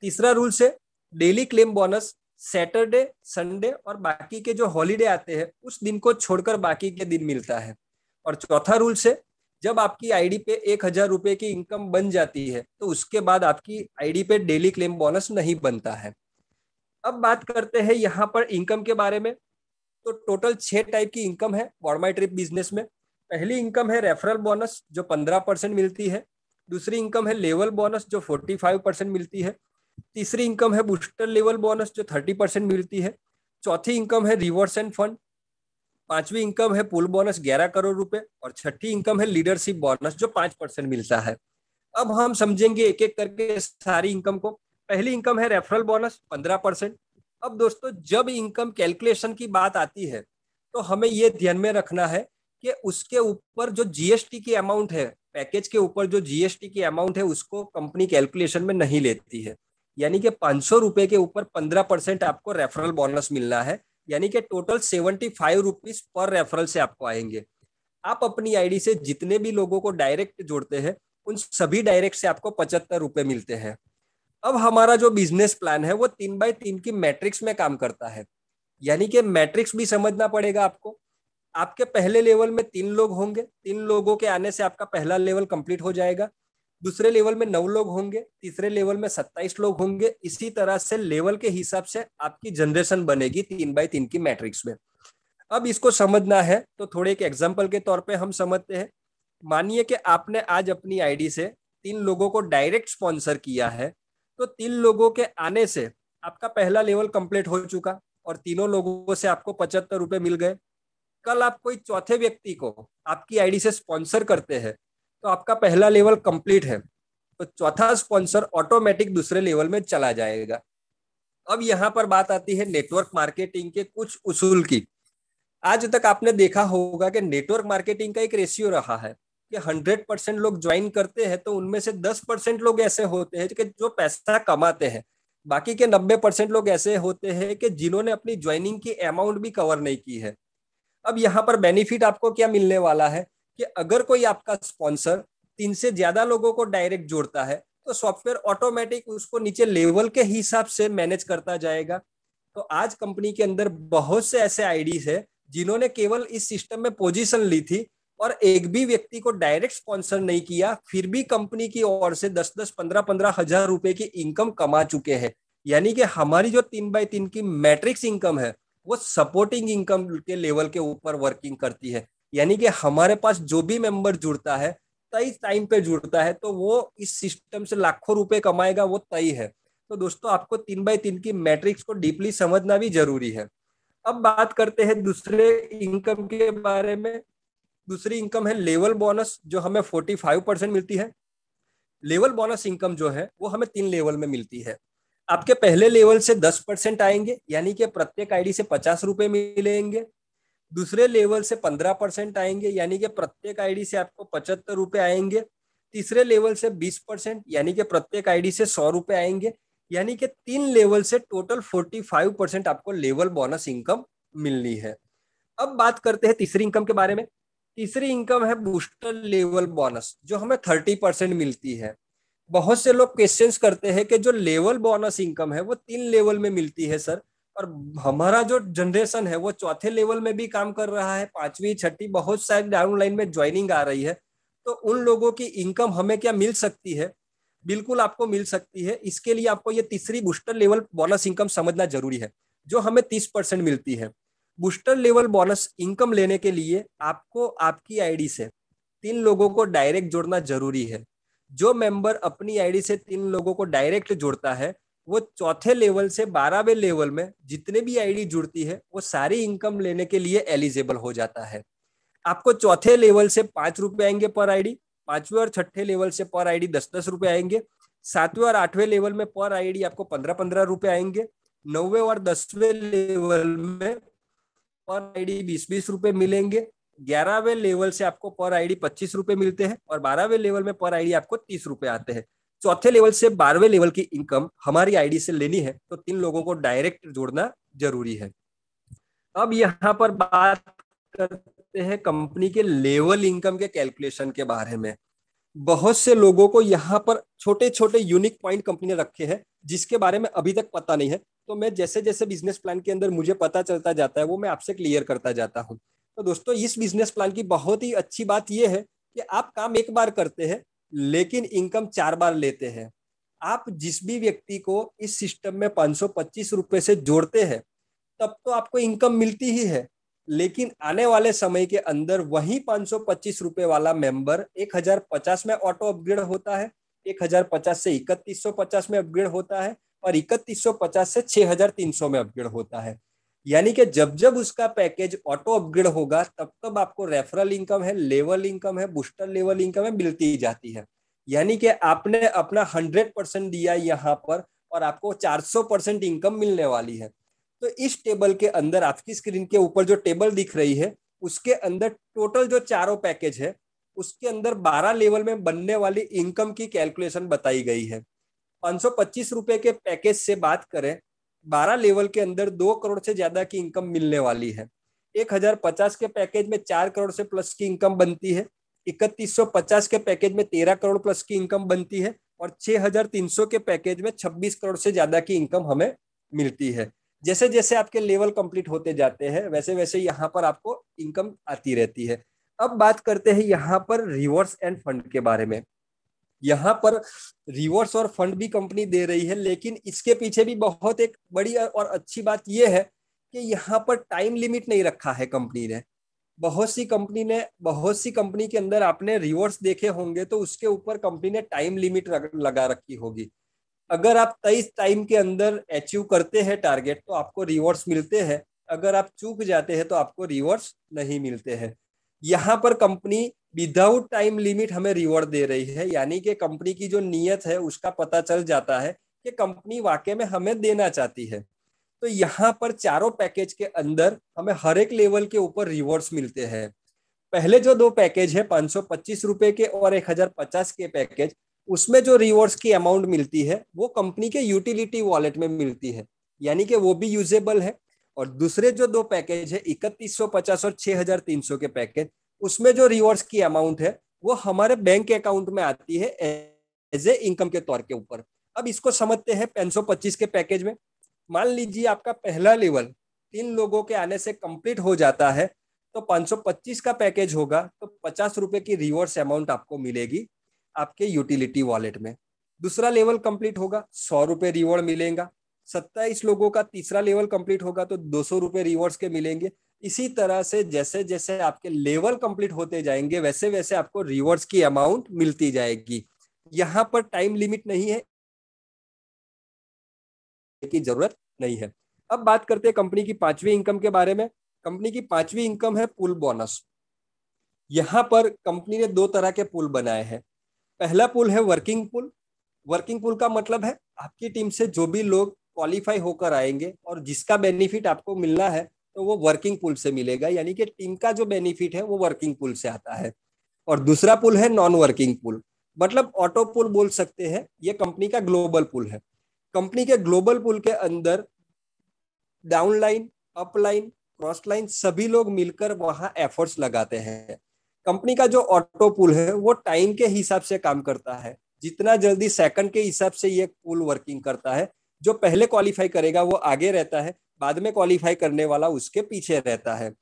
तीसरा रूल्स है daily claim bonus Saturday, Sunday और बाकी के जो हॉलीडे आते हैं उस दिन को छोड़कर बाकी के दिन मिलता है। और चौथा रूल्स है जब आपकी आईडी पे 1000 रुपए की इनकम बन जाती है तो उसके बाद आपकी आईडी पे डेली क्लेम बोनस नहीं बनता है। अब बात करते हैं यहाँ पर इनकम के बारे में। तो टोटल 6 टाइप की इनकम है बॉर्ड माई ट्रिप बिजनेस में। पहली इनकम है रेफरल बोनस जो 15% मिलती है। दूसरी इनकम है लेवल बोनस जो 45% मिलती है। तीसरी इनकम है बूस्टर लेवल बोनस जो 30% मिलती है। चौथी इनकम है रिवॉर्ड्स एंड फंड। पांचवी इनकम है पुल बोनस 11 करोड़ रुपए, और छठी इनकम है लीडरशिप बोनस जो 5% मिलता है। अब हम समझेंगे एक एक करके सारी इनकम को। पहली इनकम है रेफरल बोनस 15%। अब दोस्तों जब इनकम कैलकुलेशन की बात आती है तो हमें यह ध्यान में रखना है कि उसके ऊपर जो जीएसटी की अमाउंट है, पैकेज के ऊपर जो जीएसटी की अमाउंट है उसको कंपनी कैलकुलेशन में नहीं लेती है। यानी कि 500 रुपए के ऊपर 15% आपको रेफरल बोनस मिलना है, यानी कि टोटल 75 रुपीज पर रेफरल से आपको आएंगे। आप अपनी आईडी से जितने भी लोगों को डायरेक्ट जोड़ते हैं उन सभी डायरेक्ट से आपको 75 रुपए मिलते हैं। अब हमारा जो बिजनेस प्लान है वो 3x3 की मैट्रिक्स में काम करता है, यानी कि मैट्रिक्स भी समझना पड़ेगा आपको। आपके पहले लेवल में 3 लोग होंगे, 3 लोगों के आने से आपका पहला लेवल कंप्लीट हो जाएगा। दूसरे लेवल में 9 लोग होंगे, तीसरे लेवल में 27 लोग होंगे। इसी तरह से लेवल के हिसाब से आपकी जनरेशन बनेगी 3x3 की मैट्रिक्स में। अब इसको समझना है तो थोड़े एक एग्जाम्पल के तौर पे हम समझते हैं। मानिए कि आपने आज अपनी आईडी से 3 लोगों को डायरेक्ट स्पॉन्सर किया है, तो 3 लोगों के आने से आपका पहला लेवल कंप्लीट हो चुका और तीनों लोगों से आपको 75 रुपए मिल गए। कल आप कोई चौथे व्यक्ति को आपकी आईडी से स्पॉन्सर करते हैं तो आपका पहला लेवल कंप्लीट है, तो चौथा स्पॉन्सर ऑटोमेटिक दूसरे लेवल में चला जाएगा। अब यहाँ पर बात आती है नेटवर्क मार्केटिंग के कुछ उसूल की। आज तक आपने देखा होगा कि नेटवर्क मार्केटिंग का एक रेशियो रहा है कि 100% लोग ज्वाइन करते हैं तो उनमें से 10% लोग ऐसे होते हैं कि जो पैसा कमाते हैं, बाकी के 90% लोग ऐसे होते हैं कि जिन्होंने अपनी ज्वाइनिंग की अमाउंट भी कवर नहीं की है। अब यहाँ पर बेनिफिट आपको क्या मिलने वाला है कि अगर कोई आपका स्पॉन्सर 3 से ज्यादा लोगों को डायरेक्ट जोड़ता है तो सॉफ्टवेयर ऑटोमेटिक उसको नीचे लेवल के हिसाब से मैनेज करता जाएगा। तो आज कंपनी के अंदर बहुत से ऐसे आईडीज है जिन्होंने केवल इस सिस्टम में पोजीशन ली थी और एक भी व्यक्ति को डायरेक्ट स्पॉन्सर नहीं किया, फिर भी कंपनी की ओर से 10-10, 15-15 हजार रुपए की इनकम कमा चुके हैं। यानी कि हमारी जो 3x3 की मैट्रिक्स इनकम है वो सपोर्टिंग इनकम के लेवल के ऊपर वर्किंग करती है। यानी कि हमारे पास जो भी मेंबर जुड़ता है तय टाइम पे जुड़ता है तो वो इस सिस्टम से लाखों रुपए कमाएगा, वो तय है। तो दोस्तों आपको 3x3 की मैट्रिक्स को डीपली समझना भी जरूरी है। अब बात करते हैं दूसरे इनकम के बारे में। दूसरी इनकम है लेवल बोनस, जो हमें 45% मिलती है। लेवल बोनस इनकम जो है वो हमें 3 लेवल में मिलती है। आपके पहले लेवल से 10% आएंगे, यानी कि प्रत्येक आईडी से 50 रुपए मिलेंगे। दूसरे लेवल से 15% आएंगे, यानी कि प्रत्येक आईडी से आपको 75 रुपए आएंगे। तीसरे लेवल से 20%, यानी कि प्रत्येक आईडी से 100 रुपए आएंगे। यानी कि 3 लेवल से टोटल 45% आपको लेवल बोनस इनकम मिलनी है। अब बात करते हैं तीसरी इनकम के बारे में। तीसरी इनकम है बूस्टर लेवल बोनस, जो हमें 30% मिलती है। बहुत से लोग क्वेश्चंस करते हैं कि जो लेवल बोनस इनकम है वो 3 लेवल में मिलती है सर, और हमारा जो जनरेशन है वो चौथे लेवल में भी काम कर रहा है, पांचवी छठी बहुत सारी डाउन लाइन में ज्वाइनिंग आ रही है, तो उन लोगों की इनकम हमें क्या मिल सकती है? बिल्कुल आपको मिल सकती है। इसके लिए आपको ये तीसरी बूस्टर लेवल बोनस इनकम समझना जरूरी है, जो हमें 30% मिलती है। बूस्टर लेवल बोनस इनकम लेने के लिए आपको आपकी आईडी से 3 लोगों को डायरेक्ट जोड़ना जरूरी है। जो मेंबर अपनी आईडी से 3 लोगों को डायरेक्ट जोड़ता है वो चौथे लेवल से 12वें लेवल में जितने भी आईडी जुड़ती है वो सारी इनकम लेने के लिए एलिजिबल हो जाता है। आपको चौथे लेवल से 5 रुपए आएंगे पर आईडी, पांचवें और छठे लेवल से पर आईडी 10-10 रुपए आएंगे, सातवें और आठवें लेवल में पर आईडी आपको 15-15 रुपए आएंगे, नौवें और 10वें लेवल में पर आईडी 20-20 रुपए मिलेंगे, 11वें लेवल से आपको पर आईडी 25 रुपए मिलते हैं और 12वें लेवल में पर आईडी आपको 30 रुपए आते हैं। चौथे लेवल से 12वें लेवल की इनकम हमारी आईडी से लेनी है तो 3 लोगों को डायरेक्ट जोड़ना जरूरी है। अब यहाँ पर बात करते हैं कंपनी के लेवल इनकम के कैलकुलेशन के बारे में। बहुत से लोगों को यहाँ पर छोटे छोटे यूनिक पॉइंट कंपनी ने रखे हैं जिसके बारे में अभी तक पता नहीं है, तो मैं जैसे जैसे बिजनेस प्लान के अंदर मुझे पता चलता जाता है वो मैं आपसे क्लियर करता जाता हूँ। तो दोस्तों इस बिजनेस प्लान की बहुत ही अच्छी बात यह है कि आप काम एक बार करते हैं लेकिन इनकम 4 बार लेते हैं। आप जिस भी व्यक्ति को इस सिस्टम में 525 रुपए से जोड़ते हैं तब तो आपको इनकम मिलती ही है, लेकिन आने वाले समय के अंदर वही 525 रुपए वाला मेंबर 1050 में ऑटो अपग्रेड होता है, 1050 से 3150 में अपग्रेड होता है और 3150 से 6300 में अपग्रेड होता है। यानी कि जब जब उसका पैकेज ऑटो अपग्रेड होगा तब तब आपको रेफरल इनकम है, लेवल इनकम है, बूस्टर लेवल इनकम है, मिलती ही जाती है। यानी कि आपने अपना 100% दिया यहाँ पर और आपको 400% इनकम मिलने वाली है। तो इस टेबल के अंदर आपकी स्क्रीन के ऊपर जो टेबल दिख रही है उसके अंदर टोटल जो चारों पैकेज है उसके अंदर 12 लेवल में बनने वाली इनकम की कैलकुलेशन बताई गई है। 525 रुपए के पैकेज से बात करें, 12 लेवल के अंदर 2 करोड़ से ज्यादा की इनकम मिलने वाली है। 1050 के पैकेज में 4 करोड़ से प्लस की इनकम बनती है, 3150 के पैकेज में 13 करोड़ प्लस की इनकम बनती है और 6300 के पैकेज में 26 करोड़ से ज्यादा की इनकम हमें मिलती है। जैसे जैसे आपके लेवल कंप्लीट होते जाते हैं वैसे वैसे यहाँ पर आपको इनकम आती रहती है। अब बात करते हैं यहाँ पर रिवॉर्ड्स एंड फंड के बारे में। यहाँ पर रिवॉर्ड्स और फंड भी कंपनी दे रही है, लेकिन इसके पीछे भी बहुत एक बड़ी और अच्छी बात यह है कि यहाँ पर टाइम लिमिट नहीं रखा है कंपनी ने। बहुत सी कंपनी के अंदर आपने रिवॉर्ड्स देखे होंगे तो उसके ऊपर कंपनी ने टाइम लिमिट लगा रखी होगी। अगर आप 23 टाइम के अंदर अचीव करते हैं टारगेट तो आपको रिवॉर्ड्स मिलते हैं, अगर आप चूक जाते हैं तो आपको रिवॉर्ड्स नहीं मिलते हैं। यहाँ पर कंपनी विदाउट टाइम लिमिट हमें रिवॉर्ड दे रही है, यानी कि कंपनी की जो नीयत है उसका पता चल जाता है कि कंपनी वाकई में हमें देना चाहती है। तो यहाँ पर चारों पैकेज के अंदर हमें हर एक लेवल के ऊपर रिवॉर्ड्स मिलते हैं। पहले जो दो पैकेज है 525 रुपए के और 1050 के पैकेज, उसमें जो रिवॉर्ड्स की अमाउंट मिलती है वो कंपनी के यूटिलिटी वॉलेट में मिलती है, यानी कि वो भी यूजेबल है। और दूसरे जो दो पैकेज है 3150 और 6300 के पैकेज, उसमें जो रिवॉर्ड्स की अमाउंट है वो हमारे बैंक अकाउंट में आती है एज ए इनकम के तौर के ऊपर। अब इसको समझते हैं 525 के पैकेज में। मान लीजिए आपका पहला लेवल 3 लोगों के आने से कंप्लीट हो जाता है तो 525 का पैकेज होगा तो 50 रुपए की रिवॉर्ड्स अमाउंट आपको मिलेगी आपके यूटिलिटी वॉलेट में। दूसरा लेवल कंप्लीट होगा 100 रुपए रिवॉर्ड मिलेगा। 27 लोगों का तीसरा लेवल कंप्लीट होगा तो 200 रुपए रिवॉर्ड्स के मिलेंगे। इसी तरह से जैसे जैसे आपके लेवल कंप्लीट होते जाएंगे वैसे वैसे आपको रिवॉर्ड्स की अमाउंट मिलती जाएगी। यहाँ पर टाइम लिमिट नहीं है की जरूरत नहीं है। अब बात करते हैं कंपनी की पांचवी इनकम के बारे में। कंपनी की पांचवी इनकम है पुल बोनस। यहाँ पर कंपनी ने दो तरह के पुल बनाए हैं। पहला पुल है वर्किंग पुल। वर्किंग पुल का मतलब है आपकी टीम से जो भी लोग क्वालिफाई होकर आएंगे और जिसका बेनिफिट आपको मिलना है तो वो वर्किंग पुल से मिलेगा, यानी कि टीम का जो बेनिफिट है वो वर्किंग पुल से आता है। और दूसरा पुल है नॉन वर्किंग पुल, मतलब ऑटो पुल बोल सकते हैं। ये कंपनी का ग्लोबल पुल है। कंपनी के ग्लोबल पुल के अंदर डाउनलाइन, अपलाइन, क्रॉस लाइन सभी लोग मिलकर वहां एफर्ट्स लगाते हैं। कंपनी का जो ऑटो पुल है वो टाइम के हिसाब से काम करता है, जितना जल्दी सेकंड के हिसाब से ये पुल वर्किंग करता है। जो पहले क्वालिफाई करेगा वो आगे रहता है, बाद में क्वालिफाई करने वाला उसके पीछे रहता है।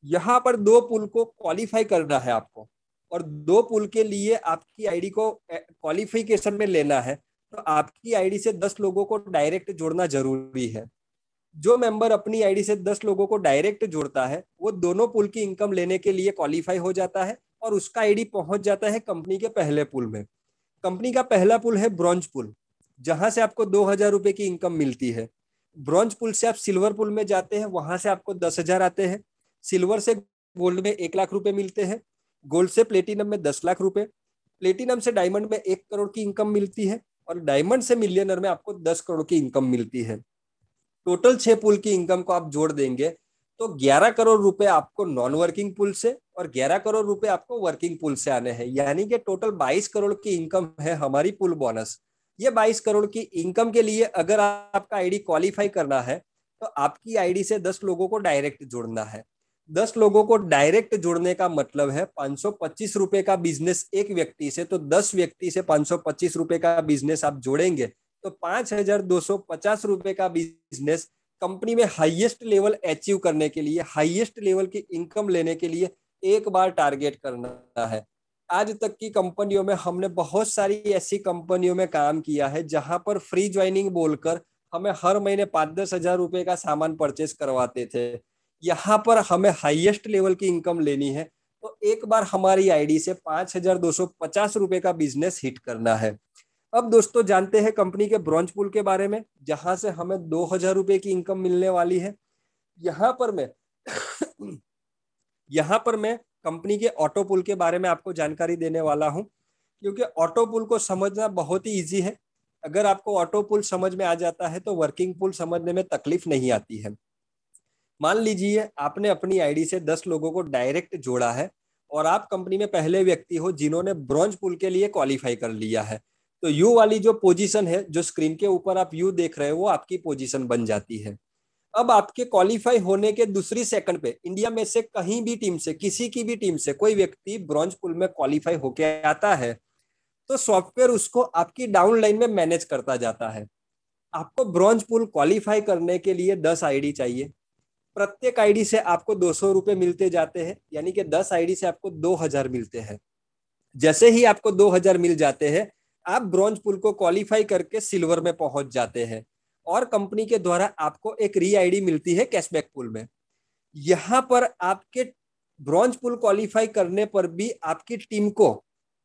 यहाँ पर दो पुल को क्वालिफाई करना है आपको, और दो पुल के लिए आपकी आईडी को क्वालिफिकेशन में लेना है तो आपकी आईडी से 10 लोगों को डायरेक्ट जोड़ना जरूरी है। जो मेंबर अपनी आईडी से 10 लोगों को डायरेक्ट जोड़ता है वो दोनों पुल की इनकम लेने के लिए क्वालिफाई हो जाता है और उसका आईडी पहुंच जाता है कंपनी के पहले पुल में। कंपनी का पहला पुल है ब्रॉन्ज पुल, जहां से आपको 2000 रुपए की इनकम मिलती है। ब्रॉन्ज पुल से आप सिल्वर पुल में जाते हैं, वहां से आपको 10,000 आते हैं। सिल्वर से गोल्ड में 1 लाख रुपए मिलते हैं। गोल्ड से प्लेटिनम में 10 लाख रुपए। प्लेटिनम से डायमंड में 1 करोड़ की इनकम मिलती है और डायमंड से मिलियनर में आपको 10 करोड़ की इनकम मिलती है। टोटल 6 पुल की इनकम को आप जोड़ देंगे तो 11 करोड़ रुपए आपको नॉन वर्किंग पुल से और 11 करोड़ रुपए आपको वर्किंग पुल से आने हैं, यानी कि टोटल 22 करोड़ की इनकम है हमारी पुल बोनस। ये 22 करोड़ की इनकम के लिए अगर आपका आईडी क्वालिफाई करना है तो आपकी आईडी से 10 लोगों को डायरेक्ट जोड़ना है। 10 लोगों को डायरेक्ट जोड़ने का मतलब है 525 रुपए का बिजनेस एक व्यक्ति से, तो 10 व्यक्ति से 525 रुपए का बिजनेस आप जोड़ेंगे तो 5250 रुपए का बिजनेस कंपनी में हाईएस्ट लेवल अचीव करने के लिए, हाईएस्ट लेवल की इनकम लेने के लिए एक बार टारगेट करना है। आज तक की कंपनियों में हमने बहुत सारी ऐसी कंपनियों में काम किया है जहां पर फ्री ज्वाइनिंग बोलकर हमें हर महीने 5-10 हजार रुपए का सामान परचेस करवाते थे। यहाँ पर हमें हाईएस्ट लेवल की इनकम लेनी है तो एक बार हमारी आईडी से 5250 रुपए का बिजनेस हिट करना है। अब दोस्तों जानते हैं कंपनी के ब्रॉन्ज पुल के बारे में, जहां से हमें 2000 रुपए की इनकम मिलने वाली है। यहाँ पर मैं यहाँ पर मैं कंपनी के ऑटो पुल के बारे में आपको जानकारी देने वाला हूं, क्योंकि ऑटो पुल को समझना बहुत ही इजी है। अगर आपको ऑटो पुल समझ में आ जाता है तो वर्किंग पुल समझने में तकलीफ नहीं आती है। मान लीजिए आपने अपनी आईडी से 10 लोगों को डायरेक्ट जोड़ा है और आप कंपनी में पहले व्यक्ति हो जिन्होंने ब्रॉन्ज पुल के लिए क्वालिफाई कर लिया है, तो यू वाली जो पोजीशन है, जो स्क्रीन के ऊपर आप यू देख रहे हो, वो आपकी पोजीशन बन जाती है। अब आपके क्वालिफाई होने के दूसरी सेकंड पे इंडिया में से कहीं भी टीम से, किसी की भी टीम से कोई व्यक्ति ब्रॉन्ज पुल में क्वालिफाई होके आता है तो सॉफ्टवेयर उसको आपकी डाउन लाइन में मैनेज करता जाता है। आपको ब्रॉन्ज पूल क्वालिफाई करने के लिए 10 आईडी चाहिए। प्रत्येक आईडी से आपको 200 रुपए मिलते जाते हैं, यानी कि 10 आईडी से आपको 2000 मिलते हैं। जैसे ही आपको 2000 मिल जाते हैं, आप ब्रॉन्ज पूल को क्वालिफाई करके सिल्वर में पहुंच जाते हैं और कंपनी के द्वारा आपको एक री आईडी मिलती है कैशबैक पूल में। यहाँ पर आपके ब्रॉन्ज पूल क्वालिफाई करने पर भी आपकी टीम को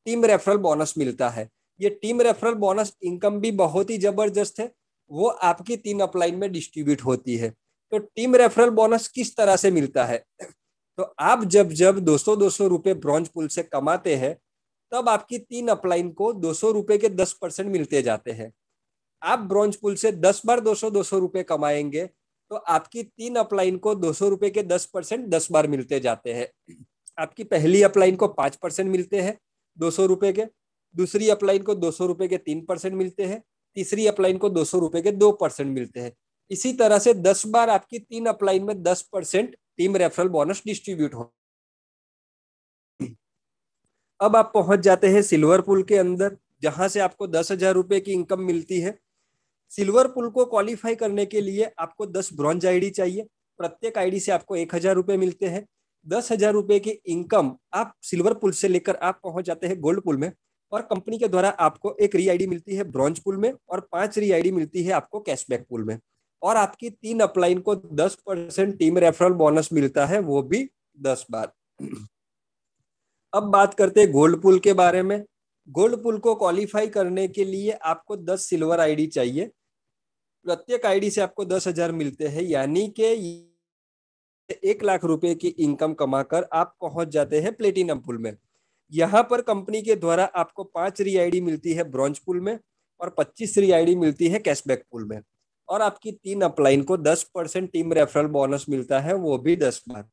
टीम रेफरल बोनस मिलता है। ये टीम रेफरल बोनस इनकम भी बहुत ही जबरदस्त है, वो आपकी 3 अपलाइन में डिस्ट्रीब्यूट होती है। तो टीम रेफरल बोनस किस तरह से मिलता है, तो आप जब जब 200-200 रुपए ब्रॉन्ज पूल से कमाते हैं, तब आपकी 3 अपलाइन को 200 रुपए के 10% मिलते जाते हैं। आप ब्रॉन्ज पूल से 10 बार 200-200 रुपए कमाएंगे तो आपकी 3 अपलाइन को 200 रुपए के 10% 10 बार मिलते जाते हैं। आपकी पहली अपलाइन को 5% मिलते हैं 200 रुपए के, दूसरी अपलाइन को 200 रुपए के 3% मिलते हैं, तीसरी अपलाइन को 200 रुपए के 2% मिलते हैं। इसी तरह से 10 बार आपकी 3 अपलाइन में 10% टीम रेफरल बोनस डिस्ट्रीब्यूट हो। अब आप पहुंच जाते हैं सिल्वर पूल के अंदर, जहां से आपको 10,000 रुपए की इनकम मिलती है। सिल्वर पूल को क्वालिफाई करने के लिए आपको 10 ब्रॉन्ज आईडी चाहिए। प्रत्येक आईडी से आपको 1,000 रुपए मिलते हैं। 10,000 रुपए की इनकम आप सिल्वर पूल से लेकर आप पहुंच जाते हैं गोल्ड पूल में, और कंपनी के द्वारा आपको एक री आईडी मिलती है ब्रॉन्ज पूल में और 5 री आईडी मिलती है आपको कैशबैक पूल में। और आपकी 3 अपलाइन को 10% टीम रेफरल बोनस मिलता है, वो भी 10 बार। अब बात करते हैं गोल्ड पूल के बारे में। गोल्ड पूल को क्वालिफाई करने के लिए आपको 10 सिल्वर आईडी चाहिए। प्रत्येक आईडी से आपको 10,000 मिलते हैं, यानी कि 1 लाख रुपए की इनकम कमाकर आप पहुंच जाते हैं प्लेटिनम पूल में। यहाँ पर कंपनी के द्वारा आपको 5 री आईडी मिलती है ब्रॉन्ज पूल में और 25 री आईडी मिलती है कैशबैक पूल में। और आपकी 3 अपलाइन को 10% टीम रेफरल बोनस मिलता है, वो भी 10 बार।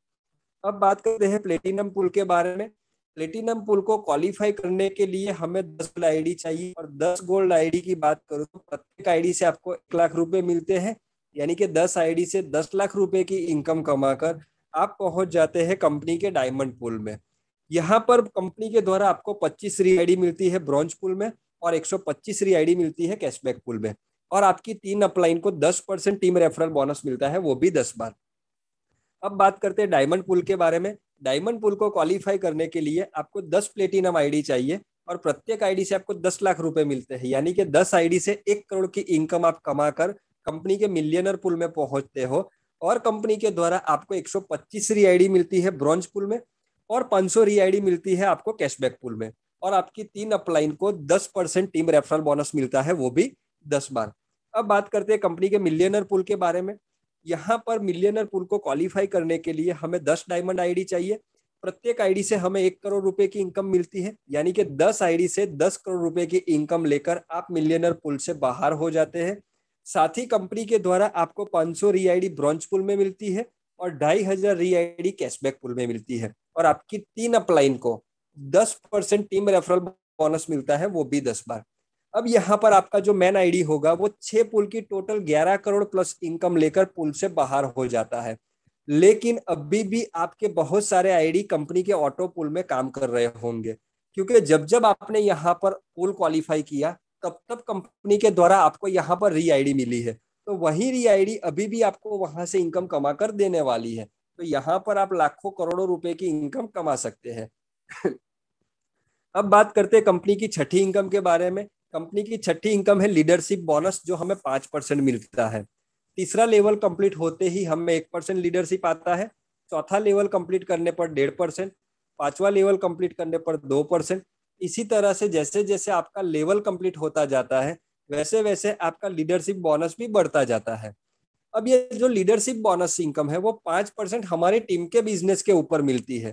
अब बात करते हैं प्लेटिनम पूल के बारे में। प्लेटिनम पूल को क्वालिफाई करने के लिए हमें 10 गोल्ड आईडी चाहिए, और 10 गोल्ड आईडी की बात करूं तो प्रत्येक आईडी से आपको 1 लाख रुपए मिलते हैं, यानी कि 10 आईडी से 10 लाख रुपए की इनकम कमाकर आप पहुंच जाते हैं कंपनी के डायमंड पूल में। यहाँ पर कंपनी के द्वारा आपको 25 री आईडी मिलती है ब्रॉन्ज पूल में और 125 री आईडी मिलती है कैशबैक पूल में। और आपकी 3 अपलाइन को 10% टीम रेफरल बोनस मिलता है, वो भी 10 बार। अब बात करते हैं डायमंड पूल के बारे में। डायमंड पूल को क्वालिफाई करने के लिए आपको 10 प्लेटिनम आईडी चाहिए, और प्रत्येक आईडी से आपको 10 लाख रुपए मिलते हैं, यानी कि 10 आईडी से 1 करोड़ की इनकम आप कमाकर कंपनी के मिलियनर पूल में पहुंचते हो। और कंपनी के द्वारा आपको 125 री आईडी मिलती है ब्रॉन्ज पूल में और 500 री आईडी मिलती है आपको कैशबैक पूल में। और आपकी 3 अपलाइन को 10% टीम रेफरल बोनस मिलता है, वो भी 10 बार। अब बात करते हैं कंपनी के मिलियनर पूल के बारे में। यहाँ पर मिलियनर पूल को क्वालिफाई करने के लिए हमें 10 डायमंड आईडी चाहिए। प्रत्येक आईडी से हमें 1 करोड़ रुपए की इनकम मिलती है, यानी कि 10 आईडी से 10 करोड़ रुपए की इनकम लेकर आप मिलियनर पूल से बाहर हो जाते हैं। साथ ही कंपनी के द्वारा आपको 500 री आईडी ब्रॉन्ज पूल में मिलती है और 2,500 री आईडी कैशबैक पूल में मिलती है। और आपकी 3 अपलाइन को 10% टीम रेफरल बोनस मिलता है, वो भी 10 बार। अब यहाँ पर आपका जो मैन आईडी होगा वो 6 पूल की टोटल 11 करोड़ प्लस इनकम लेकर पूल से बाहर हो जाता है। लेकिन अभी भी आपके बहुत सारे आईडी कंपनी के ऑटो पूल में काम कर रहे होंगे, क्योंकि जब जब आपने यहाँ पर पूल क्वालिफाई किया तब तब कंपनी के द्वारा आपको यहाँ पर री आईडी मिली है, तो वही री आईडी अभी भी आपको वहां से इनकम कमा कर देने वाली है। तो यहाँ पर आप लाखों करोड़ों रुपए की इनकम कमा सकते हैं। अब बात करते हैं कंपनी की छठी इनकम के बारे में। कंपनी की छठी इनकम है लीडरशिप बोनस, जो हमें 5% मिलता है। तीसरा लेवल कंप्लीट होते ही हमें 1% लीडरशिप आता है। चौथा लेवल कंप्लीट करने पर 1.5%, पांचवा लेवल कंप्लीट करने पर 2%। इसी तरह से जैसे जैसे आपका लेवल कंप्लीट होता जाता है वैसे वैसे आपका लीडरशिप बोनस भी बढ़ता जाता है। अब ये जो लीडरशिप बोनस इनकम है वो 5% हमारी टीम के बिजनेस के ऊपर मिलती है,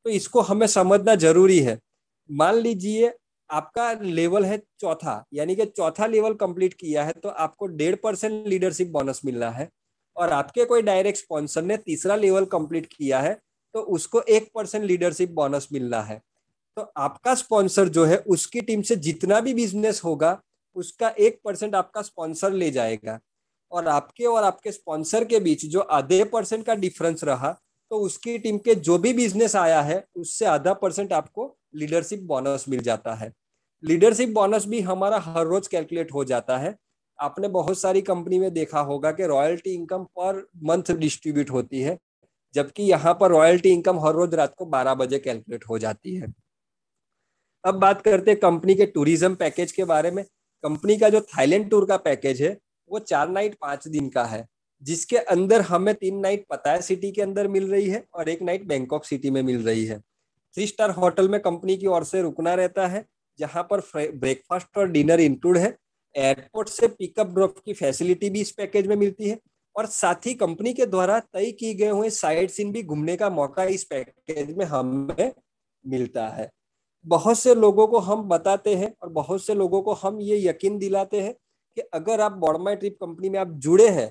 तो इसको हमें समझना जरूरी है। मान लीजिए आपका लेवल है चौथा, यानी कि चौथा लेवल कंप्लीट किया है तो आपको 1.5% लीडरशिप बोनस मिल रहा है, और आपके कोई डायरेक्ट स्पॉन्सर ने तीसरा लेवल कंप्लीट किया है तो उसको 1% लीडरशिप बोनस मिल रहा है। तो आपका स्पॉन्सर जो है उसकी टीम से जितना भी बिजनेस होगा उसका 1% आपका स्पॉन्सर ले जाएगा, और आपके स्पॉन्सर के बीच जो आधे % का डिफरेंस रहा तो उसकी टीम के जो भी बिजनेस आया है उससे आधा % आपको लीडरशिप बोनस मिल जाता है। लीडरशिप बोनस भी हमारा हर रोज कैलकुलेट हो जाता है। आपने बहुत सारी कंपनी में देखा होगा कि royalty income per month distribute होती है, जबकि यहाँ पर रॉयल्टी इनकम हर रोज रात को 12 बजे कैलकुलेट हो जाती है। अब बात करते हैं कंपनी के टूरिज्म पैकेज के बारे में। कंपनी का जो थाईलैंड टूर का पैकेज है वो 4 नाइट 5 दिन का है, जिसके अंदर हमें 3 नाइट पताया सिटी के अंदर मिल रही है और 1 नाइट बैंकॉक सिटी में मिल रही है। 3 स्टार होटल में कंपनी की ओर से रुकना रहता है, जहां पर ब्रेकफास्ट और डिनर इंक्लूड है। एयरपोर्ट से पिकअप ड्रॉप की फैसिलिटी भी इस पैकेज में मिलती है, और साथ ही कंपनी के द्वारा तय की गए हुए साइट सीन भी घूमने का मौका इस पैकेज में हमें मिलता है। बहुत से लोगों को हम बताते हैं और बहुत से लोगों को हम ये यकीन दिलाते हैं कि अगर आप बॉडमाई ट्रिप कंपनी में आप जुड़े हैं,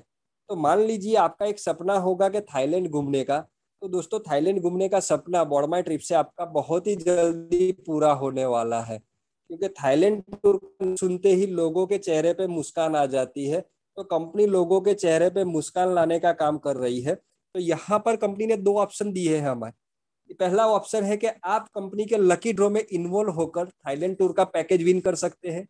तो मान लीजिए आपका एक सपना होगा कि थाईलैंड घूमने का, तो दोस्तों थाईलैंड घूमने का सपना बॉडमाई ट्रिप से आपका बहुत ही जल्दी पूरा होने वाला है, क्योंकि थाईलैंड टूर सुनते ही लोगों के चेहरे पे मुस्कान आ जाती है। तो कंपनी लोगों के चेहरे पे मुस्कान लाने का काम कर रही है। तो यहाँ पर कंपनी ने 2 ऑप्शन दिए हैं हमें। पहला ऑप्शन है कि आप कंपनी के लकी ड्रॉ में इन्वॉल्व होकर थाईलैंड टूर का पैकेज विन कर सकते हैं।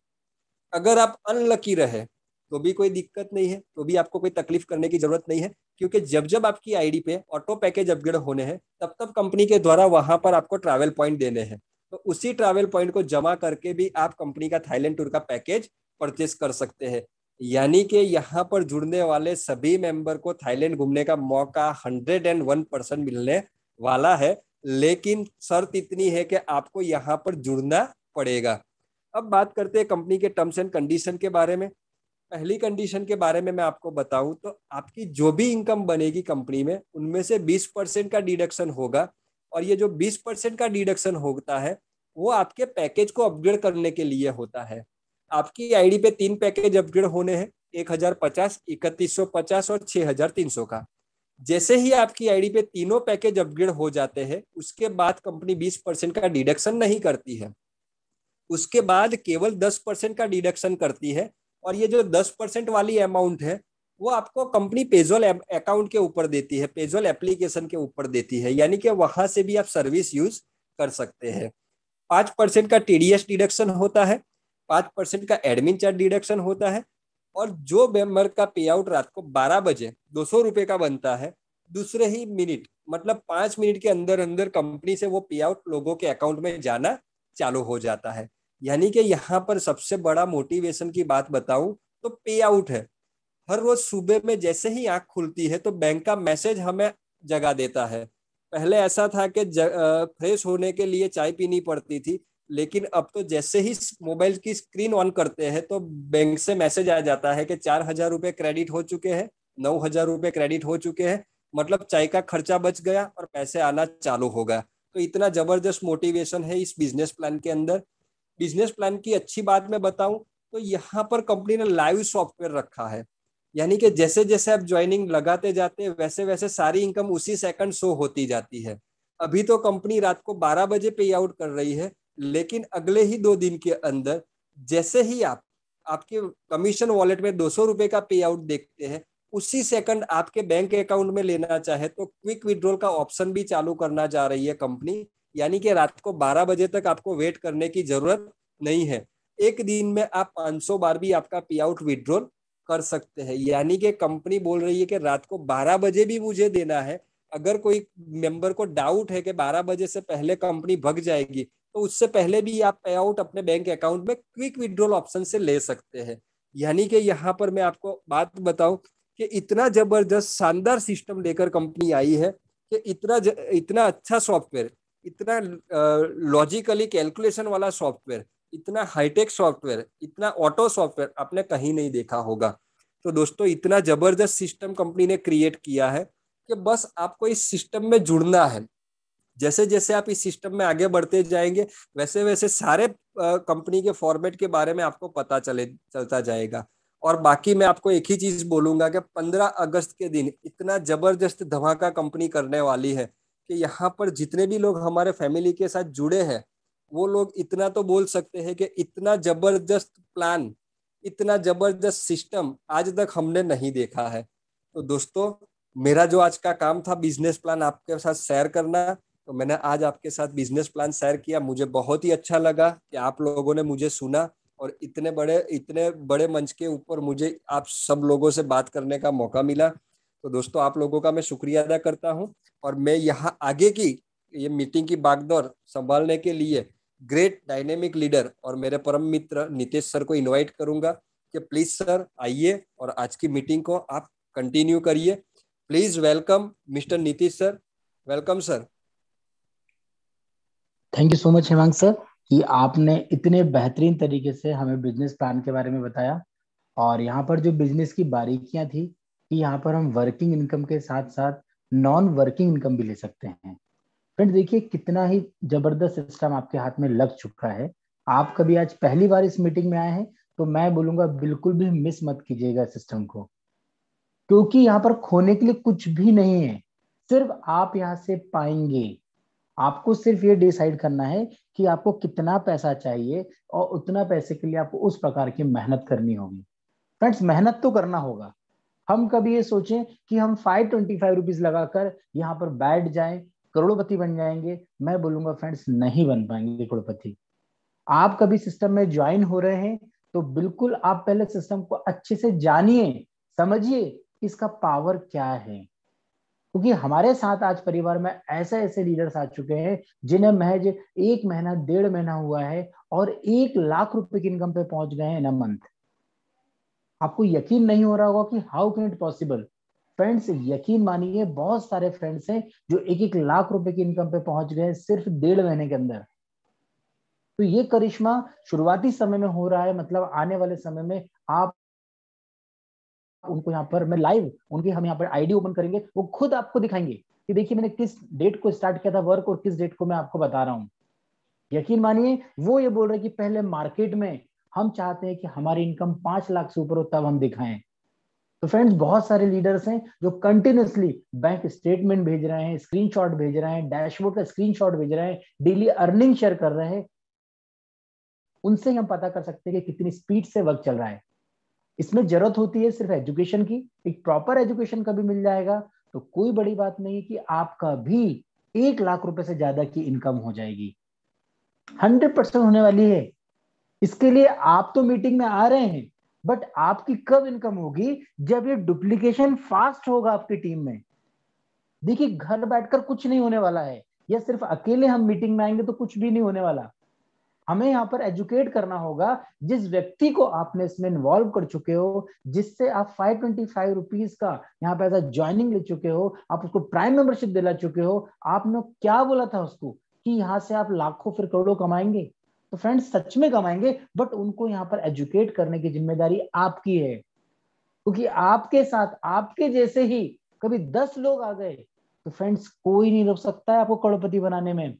अगर आप अनलकी रहे तो भी कोई दिक्कत नहीं है, तो भी आपको कोई तकलीफ करने की जरूरत नहीं है, क्योंकि जब जब आपकी आईडी पे ऑटो पैकेज अपग्रेड होने हैं, तब तब कंपनी के द्वारा वहां पर आपको ट्रैवल पॉइंट देने हैं। तो उसी ट्रैवल पॉइंट को जमा करके भी आप कंपनी का थाईलैंड टूर का पैकेज परचेस कर सकते हैं। यानी कि यहाँ पर जुड़ने वाले सभी मेंबर को थाईलैंड घूमने का मौका 101% मिलने वाला है, लेकिन शर्त इतनी है कि आपको यहाँ पर जुड़ना पड़ेगा। अब बात करते हैं कंपनी के टर्म्स एंड कंडीशन के बारे में। पहली कंडीशन के बारे में मैं आपको बताऊं तो आपकी जो भी इनकम बनेगी कंपनी में, उनमें से 20% का डिडक्शन होगा, और ये जो 20% का डिडक्शन होता है वो आपके पैकेज को अपग्रेड करने के लिए होता है। आपकी आईडी पे 3 पैकेज अपग्रेड होने हैं, 1050, 3150 और 6300 का। जैसे ही आपकी आईडी पे तीनों पैकेज अपग्रेड हो जाते हैं, उसके बाद कंपनी 20% का डिडक्शन नहीं करती है, उसके बाद केवल 10% का डिडक्शन करती है। और ये जो 10% वाली अमाउंट है वो आपको कंपनी पेजोल अकाउंट के ऊपर देती है, पेजोल एप्लीकेशन के ऊपर देती है, यानी कि वहां से भी आप सर्विस यूज कर सकते हैं। 5% का टीडीएस डिडक्शन होता है, 5% का एडमिन चार्ज डिडक्शन होता है, और जो मेंबर का पे आउट रात को 12 बजे 200 रुपए का बनता है, दूसरे ही मिनट मतलब 5 मिनट के अंदर अंदर कंपनी से वो पे आउट लोगों के अकाउंट में जाना चालू हो जाता है। यानी कि यहाँ पर सबसे बड़ा मोटिवेशन की बात बताऊं तो पे आउट है। हर रोज सुबह में जैसे ही आंख खुलती है तो बैंक का मैसेज हमें जगा देता है। पहले ऐसा था कि फ्रेश होने के लिए चाय पीनी पड़ती थी, लेकिन अब तो जैसे ही मोबाइल की स्क्रीन ऑन करते हैं तो बैंक से मैसेज आ जाता है कि 4,000 रुपए क्रेडिट हो चुके हैं, 9,000 रुपए क्रेडिट हो चुके हैं, मतलब चाय का खर्चा बच गया और पैसे आना चालू हो गया। तो इतना जबरदस्त मोटिवेशन है इस बिजनेस प्लान के अंदर। बिजनेस प्लान की अच्छी बात मैं बताऊं तो यहाँ पर कंपनी ने लाइव सॉफ्टवेयर रखा है, यानी कि जैसे जैसे आप ज्वाइनिंग लगाते जाते हैं वैसे वैसे सारी इनकम उसी सेकंड शो होती जाती है। अभी तो कंपनी रात को 12 बजे पे आउट कर रही है, लेकिन अगले ही 2 दिन के अंदर जैसे ही आप आपके कमीशन वॉलेट में 200 रुपए का पे आउट देखते हैं, उसी सेकंड आपके बैंक अकाउंट में लेना चाहे तो क्विक विड्रॉल का ऑप्शन भी चालू करना जा रही है कंपनी। यानी कि रात को 12 बजे तक आपको वेट करने की जरूरत नहीं है। एक दिन में आप 500 बार भी आपका पे आउट विड्रॉल कर सकते हैं। यानी कि कंपनी बोल रही है कि रात को 12 बजे भी मुझे देना है। अगर कोई मेंबर को डाउट है कि 12 बजे से पहले कंपनी भग जाएगी, तो उससे पहले भी आप पे आउट अपने बैंक अकाउंट में क्विक विड्रॉल ऑप्शन से ले सकते हैं। यानी कि यहाँ पर मैं आपको बात बताऊं कि इतना जबरदस्त शानदार सिस्टम लेकर कंपनी आई है कि इतना अच्छा सॉफ्टवेयर, इतना लॉजिकली कैलकुलेशन वाला सॉफ्टवेयर, इतना हाईटेक सॉफ्टवेयर, इतना ऑटो सॉफ्टवेयर आपने कहीं नहीं देखा होगा। तो दोस्तों इतना जबरदस्त सिस्टम कंपनी ने क्रिएट किया है कि बस आपको इस सिस्टम में जुड़ना है। जैसे जैसे आप इस सिस्टम में आगे बढ़ते जाएंगे वैसे वैसे सारे कंपनी के फॉर्मेट के बारे में आपको पता चलता जाएगा। और बाकी मैं आपको एक ही चीज बोलूंगा कि 15 अगस्त के दिन इतना जबरदस्त धमाका कंपनी करने वाली है कि यहाँ पर जितने भी लोग हमारे फैमिली के साथ जुड़े हैं, वो लोग इतना तो बोल सकते हैं कि इतना जबरदस्त प्लान, इतना जबरदस्त सिस्टम आज तक हमने नहीं देखा है। तो दोस्तों मेरा जो आज का काम था बिजनेस प्लान आपके साथ शेयर करना, तो मैंने आज आपके साथ बिजनेस प्लान शेयर किया। मुझे बहुत ही अच्छा लगा कि आप लोगों ने मुझे सुना और इतने बड़े मंच के ऊपर मुझे आप सब लोगों से बात करने का मौका मिला। तो दोस्तों आप लोगों का मैं शुक्रिया अदा करता हूं, और मैं यहाँ आगे की ये मीटिंग की बागडोर संभालने के लिए ग्रेट डायनेमिक लीडर और मेरे परम मित्र नीतीश सर को इनवाइट करूंगा कि प्लीज सर आइए और आज की मीटिंग को आप कंटिन्यू करिए। Please welcome mister Nitish sir. Welcome sir. Thank you so much Hemang sir कि आपने इतने बेहतरीन तरीके से हमें बिजनेस प्लान के बारे में बताया। और यहाँ पर जो बिजनेस की बारीकियां थी कि यहाँ पर हम वर्किंग इनकम के साथ साथ नॉन वर्किंग इनकम भी ले सकते हैं। फ्रेंड देखिए कितना ही जबरदस्त सिस्टम आपके हाथ में लग चुका है। आप कभी आज पहली बार इस मीटिंग में आए हैं तो मैं बोलूंगा बिल्कुल भी मिस मत कीजिएगा सिस्टम को, क्योंकि यहाँ पर खोने के लिए कुछ भी नहीं है। सिर्फ आप यहाँ से पाएंगे। आपको सिर्फ ये डिसाइड करना है कि आपको कितना पैसा चाहिए और उतना पैसे के लिए आपको उस प्रकार की मेहनत करनी होगी। फ्रेंड्स मेहनत तो करना होगा। हम कभी ये सोचें कि हम 525 रुपीज लगाकर यहाँ पर बैठ जाएं, करोड़पति बन जाएंगे, मैं बोलूंगा फ्रेंड्स नहीं बन पाएंगे करोड़पति। आप कभी सिस्टम में ज्वाइन हो रहे हैं तो बिल्कुल आप पहले सिस्टम को अच्छे से जानिए, समझिए इसका पावर क्या है। क्योंकि हमारे साथ आज परिवार में ऐसे ऐसे लीडर्स आ चुके हैं जिन्हें महज 1 महीना 1.5 महीना हुआ है और 1 लाख रुपए की इनकम पे पहुंच गए हैं इन अ मंथ। आपको यकीन नहीं हो रहा होगा कि how can it possible. Friends यकीन मानिए बहुत सारे फ्रेंड्स हैं जो 1 1 लाख रुपए की इनकम पे पहुंच गए सिर्फ 1.5 महीने के अंदर। तो ये करिश्मा शुरुआती समय में हो रहा है, मतलब आने वाले समय में आप उनको यहाँ पर मैं लाइव उनकी हम यहाँ पर आईडी ओपन करेंगे, वो खुद आपको दिखाएंगे कि देखिए मैंने किस डेट को स्टार्ट किया था वर्क और किस डेट को मैं आपको बता रहा हूँ। यकीन मानिए वो ये बोल रहे कि पहले मार्केट में हम चाहते हैं कि हमारी इनकम 5 लाख से ऊपर हो तब हम दिखाएं। तो फ्रेंड्स बहुत सारे लीडर्स हैं जो कंटिन्यूअसली बैंक स्टेटमेंट भेज रहे हैं, स्क्रीनशॉट भेज रहे हैं, डैशबोर्ड का स्क्रीनशॉट भेज रहे हैं, डेली अर्निंग शेयर कर रहे हैं। उनसे हम पता कर सकते हैं कि कितनी स्पीड से वर्क चल रहा है। इसमें जरूरत होती है सिर्फ एजुकेशन की। एक प्रॉपर एजुकेशन कभी मिल जाएगा तो कोई बड़ी बात नहीं कि आपका भी 1 लाख रुपए से ज्यादा की इनकम हो जाएगी, 100% होने वाली है। इसके लिए आप तो मीटिंग में आ रहे हैं, बट आपकी कब इनकम होगी? जब ये डुप्लीकेशन फास्ट होगा आपकी टीम में। देखिए घर बैठकर कुछ नहीं होने वाला है, या सिर्फ अकेले हम मीटिंग में आएंगे तो कुछ भी नहीं होने वाला। हमें यहाँ पर एजुकेट करना होगा। जिस व्यक्ति को आपने इसमें इन्वॉल्व कर चुके हो, जिससे आप 525 रुपीज का यहाँ पे एज ज्वाइनिंग ले चुके हो, आप उसको प्राइम मेंबरशिप दिला चुके हो, आपने क्या बोला था उसको कि यहाँ से आप लाखों फिर करोड़ों कमाएंगे। तो फ्रेंड्स सच में कमाएंगे, बट उनको यहाँ पर एजुकेट करने की जिम्मेदारी आपकी है। क्योंकि आपके साथ आपके जैसे ही कभी 10 लोग आ गए तो फ्रेंड्स कोई नहीं रोक सकता है आपको करोड़पति बनाने में।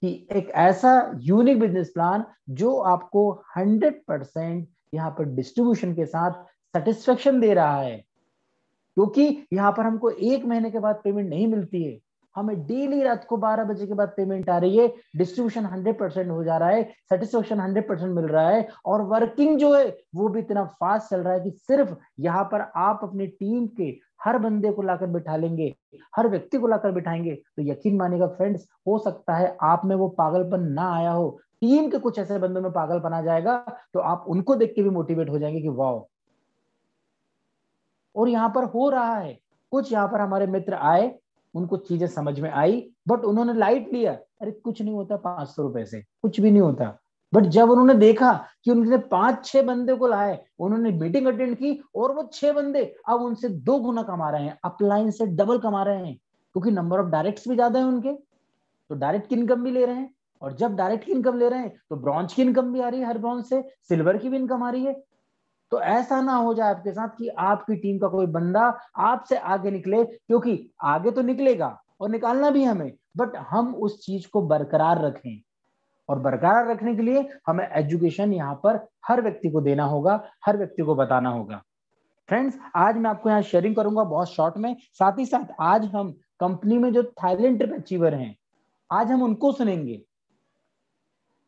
कि एक ऐसा यूनिक बिजनेस प्लान जो आपको 100% यहाँ पर डिस्ट्रीब्यूशन के साथ सेटिस्फेक्शन दे रहा है। क्योंकि यहाँ पर हमको 1 महीने के बाद पेमेंट नहीं मिलती है, हमें डेली रात को 12 बजे के बाद पेमेंट आ रही है। डिस्ट्रीब्यूशन 100% हो जा रहा है, सेटिस्फेक्शन 100% मिल रहा है, और वर्किंग जो है वो भी इतना फास्ट चल रहा है कि सिर्फ यहाँ पर आप अपनी टीम के हर बंदे को लाकर बिठा लेंगे, हर व्यक्ति को लाकर बिठाएंगे तो यकीन मानिएगा फ्रेंड्स, हो सकता है आप में वो पागलपन ना आया हो, टीम के कुछ ऐसे बंदों में पागलपन आ जाएगा, तो आप उनको देख के भी मोटिवेट हो जाएंगे कि वाह। और यहाँ पर हो रहा है, कुछ यहाँ पर हमारे मित्र आए, उनको चीजें समझ में आई, बट उन्होंने लाइट लिया, अरे कुछ नहीं होता 500 रुपए से, कुछ भी नहीं होता। बट जब उन्होंने देखा कि उन्होंने 5-6 बंदे को लाए, उन्होंने मीटिंग अटेंड की, और वो 6 बंदे अब उनसे 2 गुना कमा रहे हैं, अपलाइन से डबल कमा रहे हैं, क्योंकि नंबर ऑफ डायरेक्ट्स भी ज्यादा है उनके, तो डायरेक्ट की इनकम भी ले रहे हैं। और जब डायरेक्ट की इनकम ले रहे हैं तो ब्रॉन्ज की इनकम भी आ रही है, हर ब्रॉन्ज से सिल्वर की भी इनकम आ रही है। तो ऐसा ना हो जाए आपके साथ कि आपकी टीम का कोई बंदा आपसे आगे निकले, क्योंकि आगे तो निकलेगा और निकालना भी हमें, बट हम उस चीज को बरकरार रखें। और बरकरार रखने के लिए हमें एजुकेशन यहाँ पर हर व्यक्ति को देना होगा, हर व्यक्ति को बताना होगा। फ्रेंड्स आज मैं आपको यहाँ शेयरिंग करूंगा बहुत शॉर्ट में। साथ ही साथ आज हम कंपनी में जो थाईलैंड ट्रिप अचीवर हैं, आज हम उनको सुनेंगे।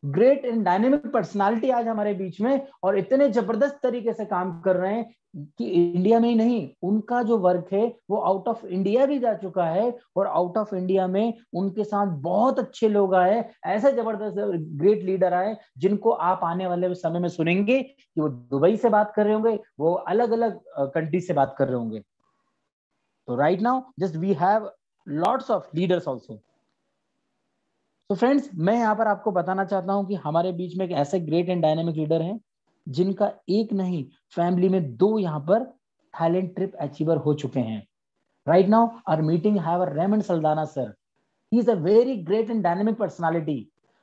ग्रेट एंड डायनेमिक पर्सनालिटी आज हमारे बीच में, और इतने जबरदस्त तरीके से काम कर रहे हैं कि इंडिया में ही नहीं, उनका जो वर्क है वो आउट ऑफ इंडिया भी जा चुका है, और आउट ऑफ इंडिया में उनके साथ बहुत अच्छे लोग आए, ऐसे जबरदस्त ग्रेट लीडर आए जिनको आप आने वाले समय में सुनेंगे कि वो दुबई से बात कर रहे होंगे, वो अलग अलग कंट्री से बात कर रहे होंगे। तो right now just we have lots of leaders also. तो फ्रेंड्स, मैं यहाँ पर आपको बताना चाहता हूँ कि हमारे बीच में एक ऐसे ग्रेट एंड डायनेमिक लीडर हैं जिनका एक नहीं, फैमिली में 2 यहाँ पर थाईलैंड ट्रिप अचीवर हो चुके हैं। Right now our meeting have Raymond Saldanha sir. He is a very great and dynamic personality.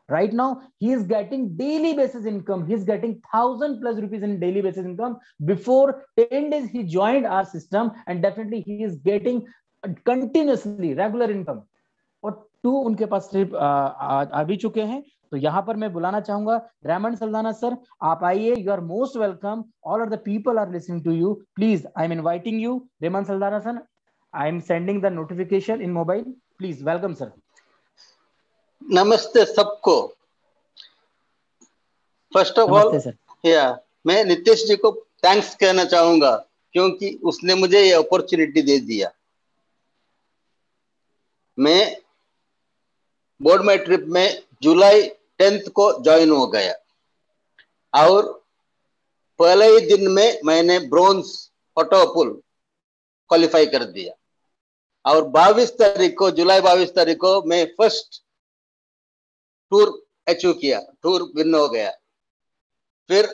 Right now, he is getting daily basis income. He is getting 1,000+ rupees in daily basis income. Before 10 days, he joined our system, and definitely he is getting continuously regular income. और 2 उनके पास trip आ भी चुके हैं। तो यहाँ पर मैं बुलाना चाहूंगा रेमंड सल्दाना सर, आप आइए, you are most welcome, all are the people are listening to you, please I am inviting you Raymond Saldanha sir, I am sending the notification in mobile, please welcome sir. नमस्ते सबको। First of all मैं नीतीश जी को thanks कहना चाहूंगा, क्योंकि उसने मुझे ये अपॉर्चुनिटी दे दिया। मैं बोर्ड माई ट्रिप में जुलाई 10 को ज्वाइन हो गया, और पहले ही दिन में मैंने ब्रोंज ऑटोपुल क्वालिफाई कर दिया, और 22 तारीख को, जुलाई 22 तारीख को मैं फर्स्ट टूर अचीव किया, टूर विन हो गया। फिर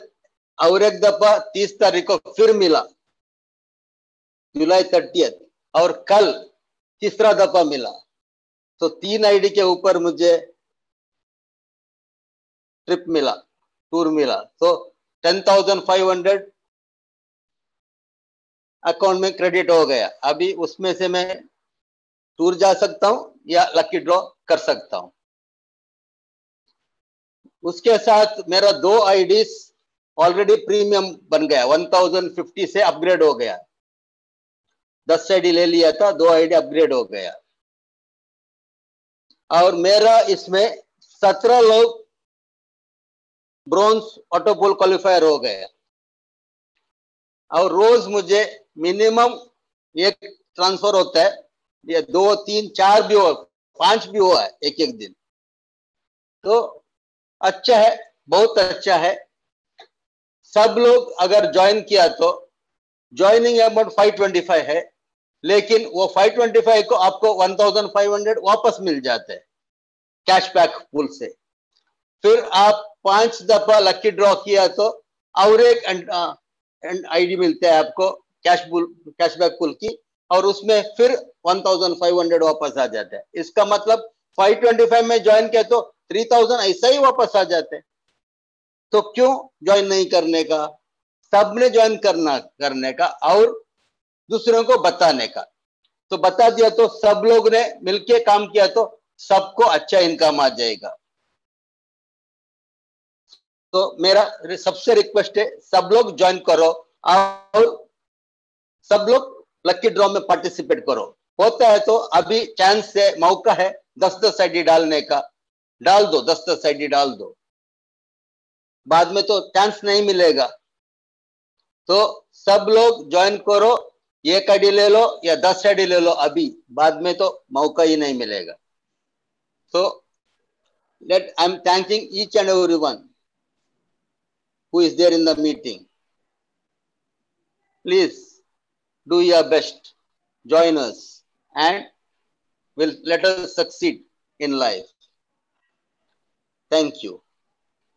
और एक दफा 30 तारीख को फिर मिला, जुलाई 30, और कल तीसरा दफा मिला। तो 3 आईडी के ऊपर मुझे ट्रिप मिला, टूर मिला। तो 10,500 अकाउंट में क्रेडिट हो गया। अभी उसमें से मैं टूर जा सकता हूं या लकी ड्रॉ कर सकता हूं। उसके साथ मेरा 2 आईडीज ऑलरेडी प्रीमियम बन गया, 1050 से अपग्रेड हो गया। 10 आईडी ले लिया था, 2 आईडी अपग्रेड हो गया, और मेरा इसमें 17 लोग ब्रोंज ऑटोपोल क्वालिफायर हो गए। और रोज मुझे मिनिमम एक ट्रांसफर होता है, ये 2, 3, 4 भी हो, 5 भी हुआ है एक एक दिन। तो अच्छा है, बहुत अच्छा है। सब लोग अगर ज्वाइन किया तो ज्वाइनिंग अमाउंट 525 है, लेकिन वो 525 को आपको 1500 वापस मिल जाते हैं कैशबैक पूल से। फिर आप 5 दफा लकी ड्रॉ किया तो और एक आईडी मिलता है आपको कैशबैक पूल की, और उसमें फिर 1500 वापस आ जाता है। इसका मतलब 525 में ज्वाइन किया तो 3000 ऐसा ही वापस आ जाते हैं। तो क्यों ज्वाइन नहीं करने का? सबने ज्वाइन करने का और दूसरों को बताने का। तो बता दिया तो सब लोग ने मिलके काम किया तो सबको अच्छा इनकम आ जाएगा। तो मेरा सबसे रिक्वेस्ट है, सब लोग ज्वाइन करो और सब लोग लकी ड्रॉ में पार्टिसिपेट करो। होता है तो अभी चांस है, मौका है 10-10 आईडी डालने का, डाल दो, 10-10 आईडी डाल दो। बाद में तो चांस नहीं मिलेगा। तो सब लोग ज्वाइन करो, 1 आईडी ले लो या 10 आईडी ले लो, अभी बाद में तो मौका ही नहीं मिलेगा। तो I am thanking each and everyone who is there in the meeting. Please do your best, join us, and will let us succeed in life. Thank you.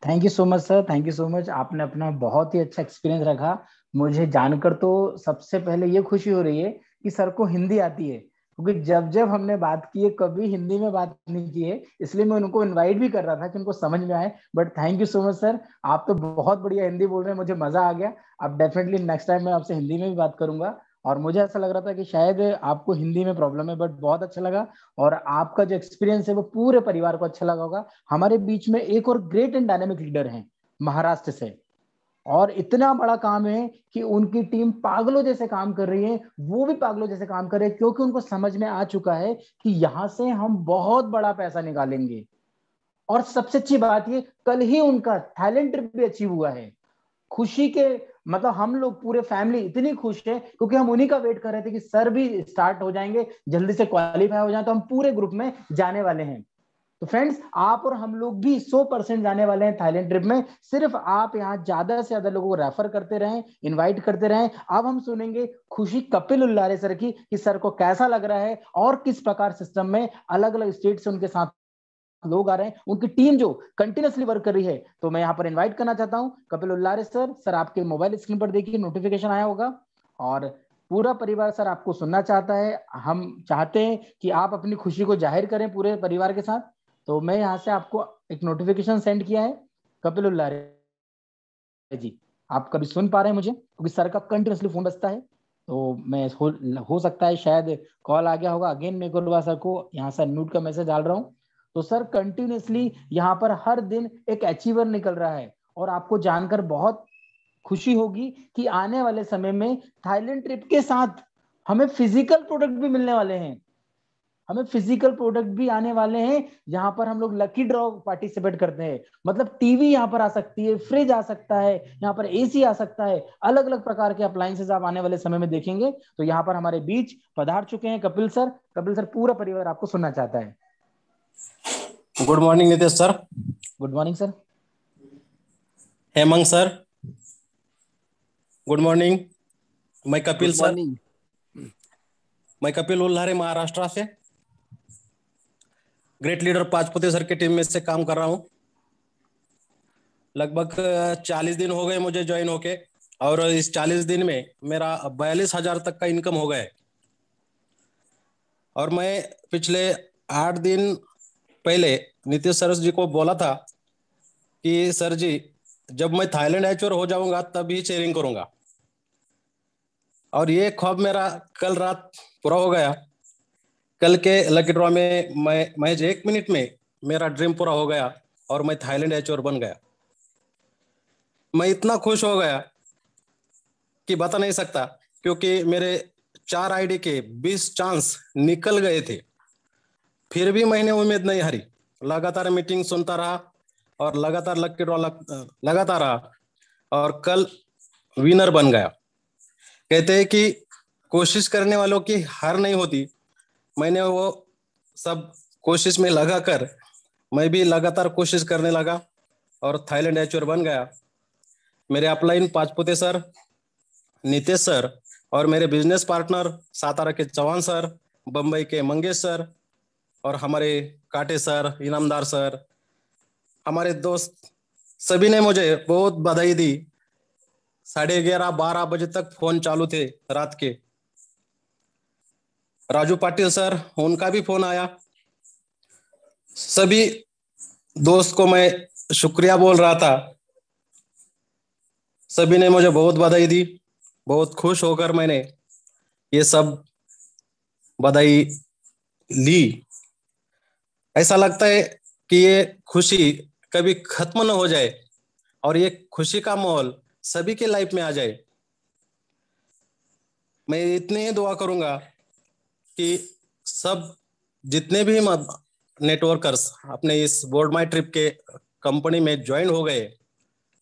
Thank you so much sir, thank you so much. आपने अपना बहुत ही अच्छा experience रखा। मुझे जानकर तो सबसे पहले ये खुशी हो रही है कि सर को हिंदी आती है, क्योंकि जब जब हमने बात की है कभी हिंदी में बात नहीं की है, इसलिए मैं उनको इनवाइट भी कर रहा था कि उनको समझ में आए। But thank you so much sir, आप तो बहुत बढ़िया हिंदी बोल रहे हैं, मुझे मजा आ गया। अब डेफिनेटली नेक्स्ट टाइम मैं आपसे हिंदी में भी बात करूंगा। और मुझे ऐसा लग रहा था कि शायद आपको हिंदी में प्रॉब्लम है, बट बहुत अच्छा लगा। और आपका जो एक्सपीरियंस है वो पूरे परिवार को अच्छा लगा होगा। हमारे बीच में एक और ग्रेट एंड डायनेमिक लीडर हैं महाराष्ट्र से, और इतना बड़ा काम है कि उनकी टीम पागलों जैसे काम कर रही है, वो भी पागलों जैसे काम कर रहे हैं, क्योंकि उनको समझ में आ चुका है कि यहां से हम बहुत बड़ा पैसा निकालेंगे। और सबसे अच्छी बात ये, कल ही उनका थाईलैंड ट्रिप भी अचीव हुआ है। खुशी के मतलब हम लोग पूरे फैमिली इतनी खुश है, क्योंकि हम उन्हीं का वेट कर रहे थे कि सर भी स्टार्ट हो जाएंगे, जल्दी से क्वालिफाई हो जाए तो हम पूरे ग्रुप में जाने वाले हैं। तो फ्रेंड्स, आप और हम लोग भी 100% जाने वाले हैं थाईलैंड ट्रिप में। सिर्फ आप यहाँ ज्यादा से ज्यादा लोगों को रेफर करते रहें, इनवाइट करते रहें। अब हम सुनेंगे खुशी कपिल उल्लारे सर की, कि सर को कैसा लग रहा है और किस प्रकार सिस्टम में अलग अलग स्टेट से उनके साथ लोग आ रहे हैं, उनकी टीम जो कंटिन्यूसली वर्क कर रही है। तो मैं यहाँ पर इनवाइट करना चाहता हूँ कपिल उल्लारे सर। सर आपके मोबाइल स्क्रीन पर देखिए नोटिफिकेशन आया होगा, और पूरा परिवार सर आपको सुनना चाहता है। हम चाहते हैं कि आप अपनी खुशी को जाहिर करें पूरे परिवार के साथ। तो मैं यहाँ से आपको एक नोटिफिकेशन सेंड किया है। कपिल उल्लारे जी, आप कभी सुन पा रहे हैं मुझे? क्योंकि सर का कंटिन्यूसली फोन बजता है, तो मैं हो सकता है शायद कॉल आ गया होगा। अगेन मैं गुरुवा सर को यहाँ से अनम्यूट का मैसेज डाल रहा हूँ। तो सर कंटिन्यूसली यहाँ पर हर दिन एक अचीवर निकल रहा है, और आपको जानकर बहुत खुशी होगी कि आने वाले समय में थाईलैंड ट्रिप के साथ हमें फिजिकल प्रोडक्ट भी मिलने वाले हैं। हमें फिजिकल प्रोडक्ट भी आने वाले हैं, जहां पर हम लोग लकी ड्रॉ पार्टिसिपेट करते हैं। मतलब टीवी यहाँ पर आ सकती है, फ्रिज आ सकता है, यहाँ पर एसी आ सकता है, अलग अलग प्रकार के अप्लायंसेस आप आने वाले समय में देखेंगे। तो यहाँ पर हमारे बीच पधार चुके हैं कपिल सर। कपिल सर, पूरा परिवार आपको सुनना चाहता है। Good morning Nitesh sir. Good morning sir. Hemant sir, good morning. मैं कपिल सर, मैं कपिल उल्लारे महाराष्ट्र से ग्रेट लीडर पाचपुते सर की टीम में से काम कर रहा हूँ। लगभग 40 दिन हो गए मुझे ज्वाइन होके, और इस 40 दिन में मेरा 42,000 तक का इनकम हो गया है। और मैं पिछले 8 दिन पहले नीतीश सर जी को बोला था कि सर जी, जब मैं थाईलैंड एचओर हो जाऊंगा तभी शेयरिंग करूंगा, और ये ख्वाब मेरा कल रात पूरा हो गया। कल के लकी ड्रॉ में मैं महज 1 मिनट में मेरा ड्रीम पूरा हो गया और मैं थाईलैंड एचओर बन गया। मैं इतना खुश हो गया कि बता नहीं सकता, क्योंकि मेरे 4 आईडी के 20 चांस निकल गए थे। फिर भी मैंने उम्मीद नहीं हारी, लगातार मीटिंग सुनता रहा और लगातार लकी ड्रॉ लगाता रहा, और कल विनर बन गया। कहते हैं कि कोशिश करने वालों की हार नहीं होती। मैंने वो सब कोशिश में लगाकर मैं भी लगातार कोशिश करने लगा और थाईलैंड एचओर बन गया। मेरे upline Pachpute sir, Nitesh sir, और मेरे बिजनेस पार्टनर सातारा के चौहान सर, बम्बई के मंगेश सर, और हमारे काटे सर, इनामदार सर, हमारे दोस्त सभी ने मुझे बहुत बधाई दी। 11:30-12 बजे तक फोन चालू थे रात के। राजू पाटिल सर, उनका भी फोन आया। सभी दोस्त को मैं शुक्रिया बोल रहा था। सभी ने मुझे बहुत बधाई दी। बहुत खुश होकर मैंने ये सब बधाई ली। ऐसा लगता है कि ये खुशी कभी खत्म न हो जाए और ये खुशी का माहौल सभी के लाइफ में आ जाए। मैं इतनी ही दुआ करूंगा कि सब जितने भी नेटवर्कर्स अपने इस बोर्ड माई ट्रिप के कंपनी में ज्वाइन हो गए,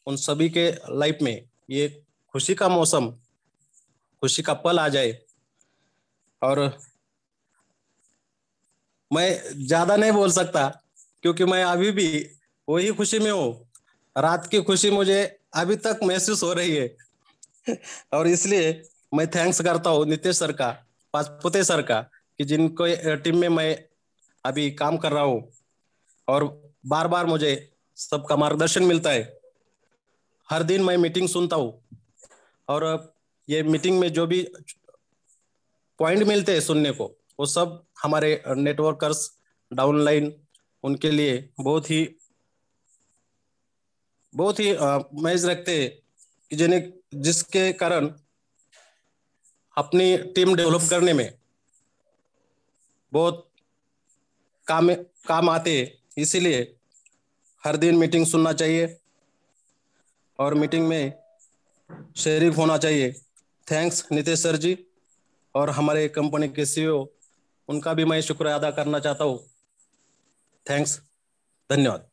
उन सभी के लाइफ में ये खुशी का मौसम, खुशी का पल आ जाए। और मैं ज्यादा नहीं बोल सकता, क्योंकि मैं अभी भी वही खुशी में हूँ। रात की खुशी मुझे अभी तक महसूस हो रही है और इसलिए मैं थैंक्स करता हूँ नितेश सर का, पाचपुते सर का, कि जिनको टीम में मैं अभी काम कर रहा हूँ और बार बार मुझे सबका मार्गदर्शन मिलता है। हर दिन मैं मीटिंग सुनता हूँ और ये मीटिंग में जो भी पॉइंट मिलते हैं सुनने को, वो सब हमारे नेटवर्कर्स डाउनलाइन उनके लिए बहुत ही मैच रखते हैं, कि जिसके कारण अपनी टीम डेवलप करने में बहुत काम आते हैं। इसीलिए हर दिन मीटिंग सुनना चाहिए और मीटिंग में शरीक होना चाहिए। थैंक्स नितेश सर जी, और हमारे कंपनी के सीईओ, उनका भी मैं शुक्रिया अदा करना चाहता हूँ। थैंक्स, धन्यवाद।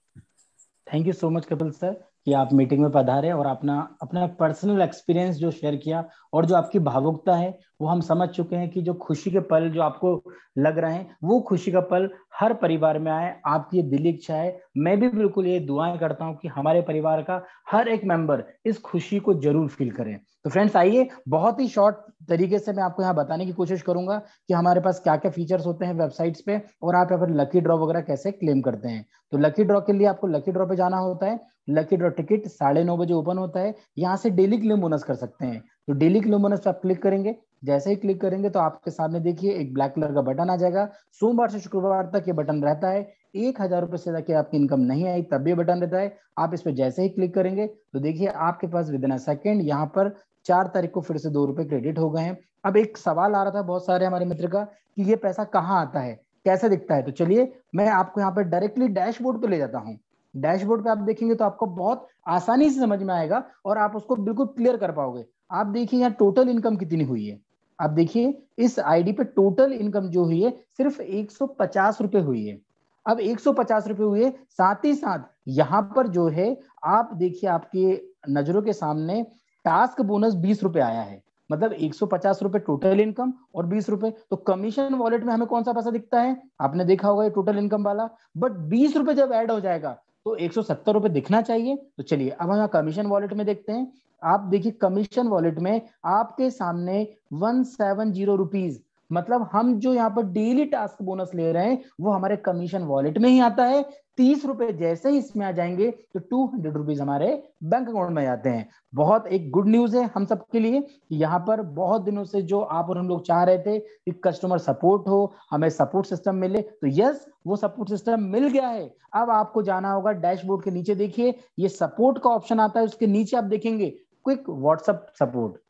Thank you so much Kapil sir कि आप मीटिंग में पधारे और अपना अपना पर्सनल एक्सपीरियंस जो शेयर किया और जो आपकी भावुकता है वो हम समझ चुके हैं कि जो खुशी के पल जो आपको लग रहे हैं वो खुशी का पल हर परिवार में आए, आपकी ये दिली इच्छा है। मैं भी बिल्कुल ये दुआएं करता हूँ कि हमारे परिवार का हर एक मेंबर इस खुशी को जरूर फील करे। तो फ्रेंड्स आइए, बहुत ही शॉर्ट तरीके से मैं आपको यहाँ बताने की कोशिश करूंगा कि हमारे पास क्या क्या फीचर्स होते हैं वेबसाइट्स पे और आप यहाँ पर लकी ड्रॉ वगैरह कैसे क्लेम करते हैं। तो लकी ड्रॉ के लिए आपको लकी ड्रॉ पे जाना होता है। लकी ड्रॉ टिकट 9:30 बजे ओपन होता है। यहाँ से डेली क्लेम बोनस कर सकते हैं। तो डेली क्लेम बोनस पे आप क्लिक करेंगे। जैसे ही क्लिक करेंगे तो आपके सामने देखिए एक ब्लैक कलर का बटन आ जाएगा। सोमवार से शुक्रवार तक ये बटन रहता है। 1,000 रुपए से ज्यादा आपकी इनकम नहीं आई तब भी बटन रहता है। आप इस पे जैसे ही क्लिक करेंगे तो देखिए आपके पास विद इन अ सेकेंड यहाँ पर 4 तारीख को फिर से 2 रुपए क्रेडिट हो गए हैं। अब एक सवाल आ रहा था बहुत सारे हमारे मित्र का कि ये पैसा कहाँ आता है, कैसे दिखता है। तो चलिए मैं आपको यहाँ पर डायरेक्टली डैशबोर्ड पे ले जाता हूँ। डैशबोर्ड पे आप देखेंगे तो आपको बहुत आसानी से समझ में आएगा और आप उसको बिल्कुल क्लियर कर पाओगे। आप देखिए यहाँ टोटल इनकम कितनी हुई है। आप देखिए इस आईडी पे टोटल इनकम जो हुई है सिर्फ 150 रुपए हुई है। अब 150 रुपए हुए, साथ ही साथ यहाँ पर जो है आप देखिए आपके नजरों के सामने टास्क बोनस 20 रुपए आया है। मतलब 150 रुपए टोटल इनकम और 20 रुपए। तो कमीशन वॉलेट में हमें कौन सा पैसा दिखता है, आपने देखा होगा ये टोटल इनकम वाला, बट 20 रुपए जब ऐड हो जाएगा तो 170 रुपए दिखना चाहिए। तो चलिए अब हम कमीशन वॉलेट में देखते हैं। आप देखिए कमीशन वॉलेट में आपके सामने 170 रुपीज, मतलब हम जो यहाँ पर डेली टास्क बोनस ले रहे हैं वो हमारे कमीशन वॉलेट में ही आता है। 30 रुपए जैसे ही इसमें आ जाएंगे तो 200 रुपीज हमारे बैंक अकाउंट में आते हैं। बहुत एक गुड न्यूज है हम सबके लिए कि यहाँ पर बहुत दिनों से जो आप और हम लोग चाह रहे थे कि कस्टमर सपोर्ट हो, हमें सपोर्ट सिस्टम मिले, तो यस वो सपोर्ट सिस्टम मिल गया है। अब आपको जाना होगा डैशबोर्ड के नीचे, देखिए ये सपोर्ट का ऑप्शन आता है, उसके नीचे आप देखेंगे क्विक व्हाट्सएप सपोर्ट।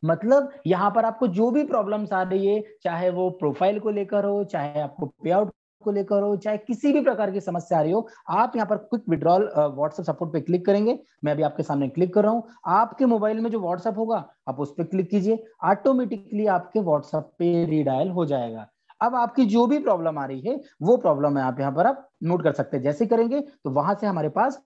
मतलब यहाँ पर आपको जो भी प्रॉब्लम्स आ रही है, चाहे वो प्रोफाइल को लेकर हो, चाहे आपको पे आउट को लेकर हो, चाहे किसी भी प्रकार की समस्या आ रही हो, आप यहाँ पर क्विक विड्रॉल व्हाट्सएप सपोर्ट पे क्लिक करेंगे। मैं अभी आपके सामने क्लिक कर रहा हूँ। आपके मोबाइल में जो व्हाट्सएप होगा आप उस पर क्लिक कीजिए, ऑटोमेटिकली आपके व्हाट्सएप पे रीडायल हो जाएगा। अब आपकी जो भी प्रॉब्लम आ रही है वो प्रॉब्लम है आप यहाँ पर आप नोट कर सकते हैं। जैसे करेंगे तो वहां से हमारे पास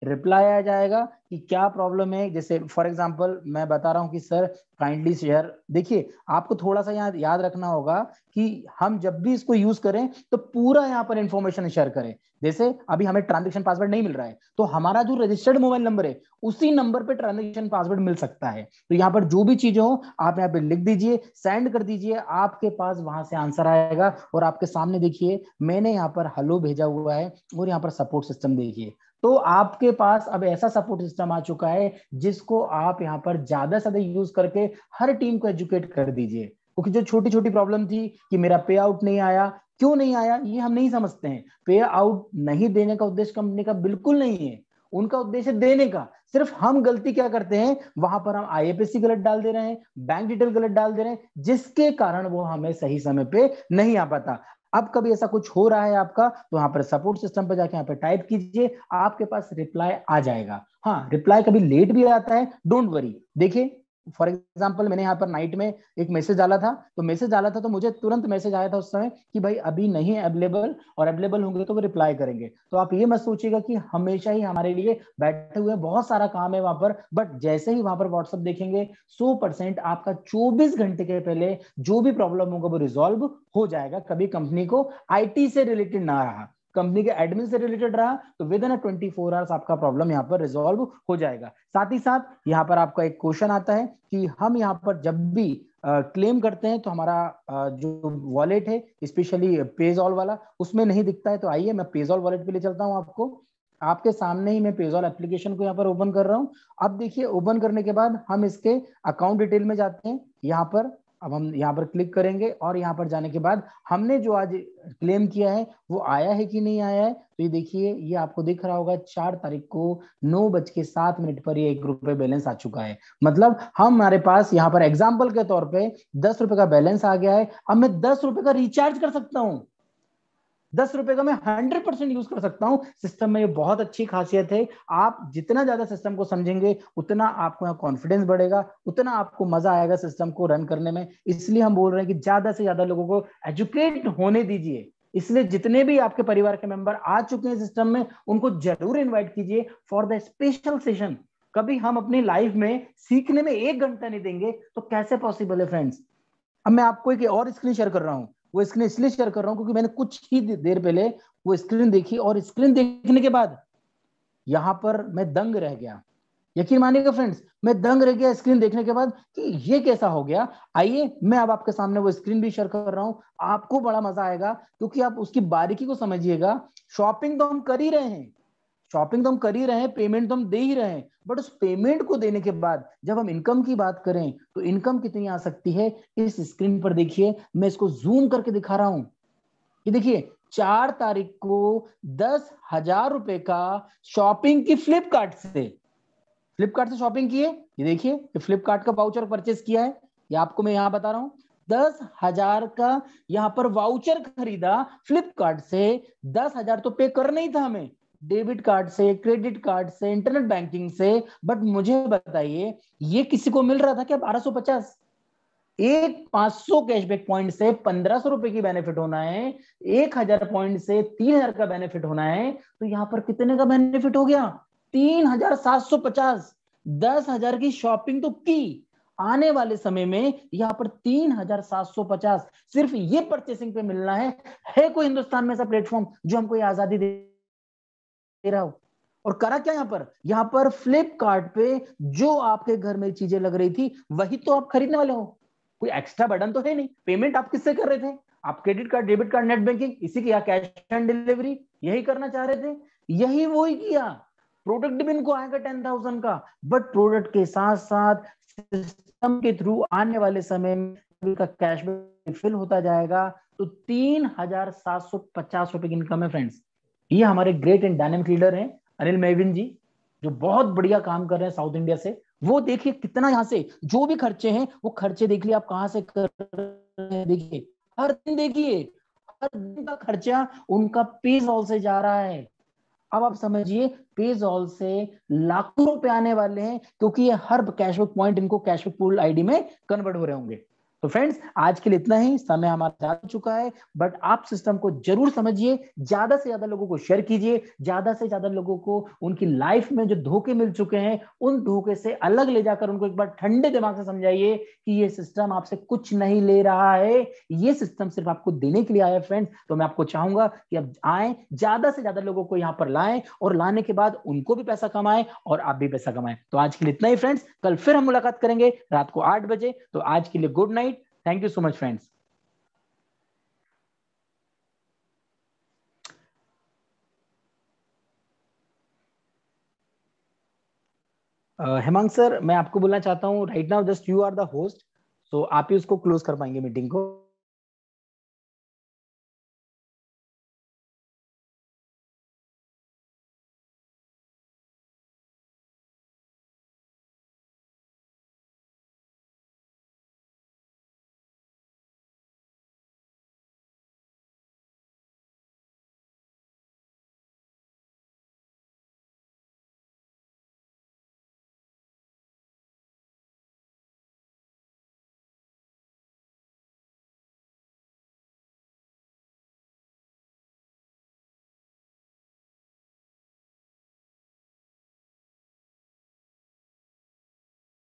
रिप्लाई आ जाएगा कि क्या प्रॉब्लम है। जैसे फॉर एग्जांपल मैं बता रहा हूं कि सर काइंडली शेयर, देखिए आपको थोड़ा सा यहाँ याद रखना होगा कि हम जब भी इसको यूज करें तो पूरा यहाँ पर इंफॉर्मेशन शेयर करें। जैसे अभी हमें ट्रांजेक्शन पासवर्ड नहीं मिल रहा है तो हमारा जो रजिस्टर्ड मोबाइल नंबर है उसी नंबर पे ट्रांजेक्शन पासवर्ड मिल सकता है। तो यहाँ पर जो भी चीजें हो आप यहाँ पे लिख दीजिए, सेंड कर दीजिए, आपके पास वहां से आंसर आएगा। और आपके सामने देखिए मैंने यहाँ पर हेलो भेजा हुआ है और यहाँ पर सपोर्ट सिस्टम देखिए। तो आपके पास अब ऐसा सपोर्ट सिस्टम आ चुका है जिसको आप यहाँ पर ज्यादा से ज्यादा यूज करके हर टीम को एजुकेट कर दीजिए। क्योंकि जो छोटी छोटी प्रॉब्लम थी कि मेरा पे आउट नहीं आया, क्यों नहीं आया ये हम नहीं समझते हैं। पे आउट नहीं देने का उद्देश्य कंपनी का बिल्कुल नहीं है, उनका उद्देश्य देने का। सिर्फ हम गलती क्या करते हैं, वहां पर हम आईएफएससी गलत डाल दे रहे हैं, बैंक डिटेल गलत डाल दे रहे हैं, जिसके कारण वो हमें सही समय पे नहीं आ पाता। अब कभी ऐसा कुछ हो रहा है आपका तो यहाँ पर सपोर्ट सिस्टम पर जाके यहाँ पे टाइप कीजिए, आपके पास रिप्लाई आ जाएगा। हाँ रिप्लाई कभी लेट भी आता है, डोंट वरी। देखिए फॉर एग्जाम्पल मैंने यहाँ पर नाइट में एक मैसेज डाला था, तो मुझे तुरंत मैसेज आया था उस समय कि भाई अभी नहीं है अवेलेबल, और अवेलेबल होंगे तो वो रिप्लाई करेंगे। तो आप ये मत सोचिएगा कि हमेशा ही हमारे लिए बैठे हुए बहुत सारा काम है वहां पर, बट जैसे ही वहां पर व्हाट्सएप देखेंगे 100% आपका 24 घंटे के पहले जो भी प्रॉब्लम होगा वो रिजॉल्व हो जाएगा। कभी कंपनी को आईटी से रिलेटेड ना रहा, कंपनी के एडमिन से रिलेटेड रहा तो विद इन 24 आवर्स आपका प्रॉब्लम यहाँ पर रिजॉल्व हो जाएगा। साथ ही साथ यहाँ पर आपका एक क्वेश्चन आता है कि हम यहाँ पर जब भी क्लेम करते हैं तो हमारा जो वॉलेट है स्पेशली पेजॉल वाला उसमें नहीं दिखता है। तो आइए मैं पेजॉल वॉलेट पे ले चलता हूँ आपको। आपके सामने ही मैं पेजॉल एप्लीकेशन को यहाँ पर ओपन कर रहा हूँ। अब देखिए ओपन करने के बाद हम इसके अकाउंट डिटेल में जाते हैं। यहाँ पर अब हम यहाँ पर क्लिक करेंगे और यहाँ पर जाने के बाद हमने जो आज क्लेम किया है वो आया है कि नहीं आया है। तो ये देखिए ये आपको दिख रहा होगा 4 तारीख को 9:07 पर ये 1 रुपए बैलेंस आ चुका है। मतलब हमारे पास यहाँ पर एग्जाम्पल के तौर पे 10 रुपए का बैलेंस आ गया है। अब मैं 10 रुपए का रिचार्ज कर सकता हूँ, 10 रुपए का मैं 100% यूज कर सकता हूं। सिस्टम में ये बहुत अच्छी खासियत है। आप जितना ज्यादा सिस्टम को समझेंगे उतना आपको यहाँ कॉन्फिडेंस बढ़ेगा, उतना आपको मजा आएगा सिस्टम को रन करने में। इसलिए हम बोल रहे हैं कि ज्यादा से ज्यादा लोगों को एजुकेट होने दीजिए। इसलिए जितने भी आपके परिवार के मेंबर आ चुके हैं सिस्टम में, उनको जरूर इन्वाइट कीजिए फॉर द स्पेशल सेशन। कभी हम अपनी लाइफ में सीखने में 1 घंटा नहीं देंगे तो कैसे पॉसिबल है फ्रेंड्स। अब मैं आपको एक और स्क्रीन शेयर कर रहा हूं, वो स्क्रीन इसलिए शेयर कर रहा हूं क्योंकि मैंने कुछ ही देर पहले वो स्क्रीन देखी, और स्क्रीन देखने के बाद यहां पर मैं दंग रह गया। यकीन मानिएगा फ्रेंड्स, मैं दंग रह गया स्क्रीन देखने के बाद कि ये कैसा हो गया। आइए मैं अब आपके सामने वो स्क्रीन भी शेयर कर रहा हूं, आपको बड़ा मजा आएगा क्योंकि आप उसकी बारीकी को समझिएगा। शॉपिंग तो हम कर ही रहे हैं, शॉपिंग तो हम कर ही रहे हैं, पेमेंट तो हम दे ही रहे हैं, बट उस पेमेंट को देने के बाद जब हम इनकम की बात करें तो इनकम कितनी आ सकती है इस स्क्रीन पर देखिए। मैं इसको जूम करके दिखा रहा हूं। ये देखिए 4 तारीख को 10,000 रुपए का शॉपिंग की फ्लिपकार्ट से शॉपिंग की है। ये देखिए ये फ्लिपकार्ट का वाउचर परचेस किया है, ये आपको मैं यहां बता रहा हूं। 10,000 का यहां पर वाउचर खरीदा फ्लिपकार्ट से। 10,000 तो पे करना ही था हमें, डेबिट कार्ड से, क्रेडिट कार्ड से, इंटरनेट बैंकिंग से। बट मुझे बताइए ये किसी को मिल रहा था क्या 1250? एक 500 कैशबैक पॉइंट से 1,500 रुपए की बेनिफिट होना है, 1,000 पॉइंट से 3,000 का बेनिफिट होना है, तो यहां पर कितने का बेनिफिट हो गया? 3,750। 10,000 की शॉपिंग तो की, आने वाले समय में यहां पर 3,750 सिर्फ ये परचेसिंग पे मिलना है। है कोई हिंदुस्तान में ऐसा प्लेटफॉर्म जो हमको ये आजादी दे रहा हो? और करा क्या यहां पर फ्लिपकार्ट पे जो आपके घर में चीजें लग रही थी वही तो आप खरीदने वाले हो। कोई एक्स्ट्रा बर्डन तो है नहीं। पेमेंट आप किससे कर रहे थे? आप credit card, debit card, net banking, इसी की, या कैश ऑन डिलीवरी यही करना चाह रहे थे, यही वो ही किया। प्रोडक्ट भी इनको आएगा 10,000 का, बट प्रोडक्ट के साथ साथ सिस्टम के थ्रू आने वाले समय में का कैशबैक फिल होता जाएगा। तो 3,750 रुपए की इनकम है फ्रेंड्स। ये हमारे ग्रेट एंड डायनेमिक लीडर हैं अनिल मेविन जी, जो बहुत बढ़िया काम कर रहे हैं साउथ इंडिया से। वो देखिए कितना यहाँ से जो भी खर्चे हैं वो खर्चे देख लिया आप कहां से कर रहे हैं। देखिए हर दिन, देखिए हर दिन का खर्चा उनका पेजॉल से जा रहा है। अब आप समझिए पेजॉल से लाखों रुपए आने वाले हैं क्योंकि ये हर कैशबैक पॉइंट इनको कैशबैक पूल आईडी में कन्वर्ट हो रहे होंगे। तो फ्रेंड्स आज के लिए इतना ही, समय हमारा जा चुका है, बट आप सिस्टम को जरूर समझिए, ज्यादा से ज्यादा लोगों को शेयर कीजिए, ज्यादा से ज्यादा लोगों को उनकी लाइफ में जो धोखे मिल चुके हैं उन धोखे से अलग ले जाकर उनको एक बार ठंडे दिमाग से समझाइए कि ये सिस्टम आपसे कुछ नहीं ले रहा है, ये सिस्टम सिर्फ आपको देने के लिए आया है फ्रेंड्स। तो मैं आपको चाहूंगा कि अब आए, ज्यादा से ज्यादा लोगों को यहाँ पर लाएं और लाने के बाद उनको भी पैसा कमाएं और आप भी पैसा कमाएं। तो आज के लिए इतना ही फ्रेंड्स, कल फिर हम मुलाकात करेंगे रात को 8 बजे। तो आज के लिए good night, thank you so much friends. Hemant sir, मैं आपको बोलना चाहता हूं right now just you are the host, तो आप ही उसको क्लोज कर पाएंगे मीटिंग को।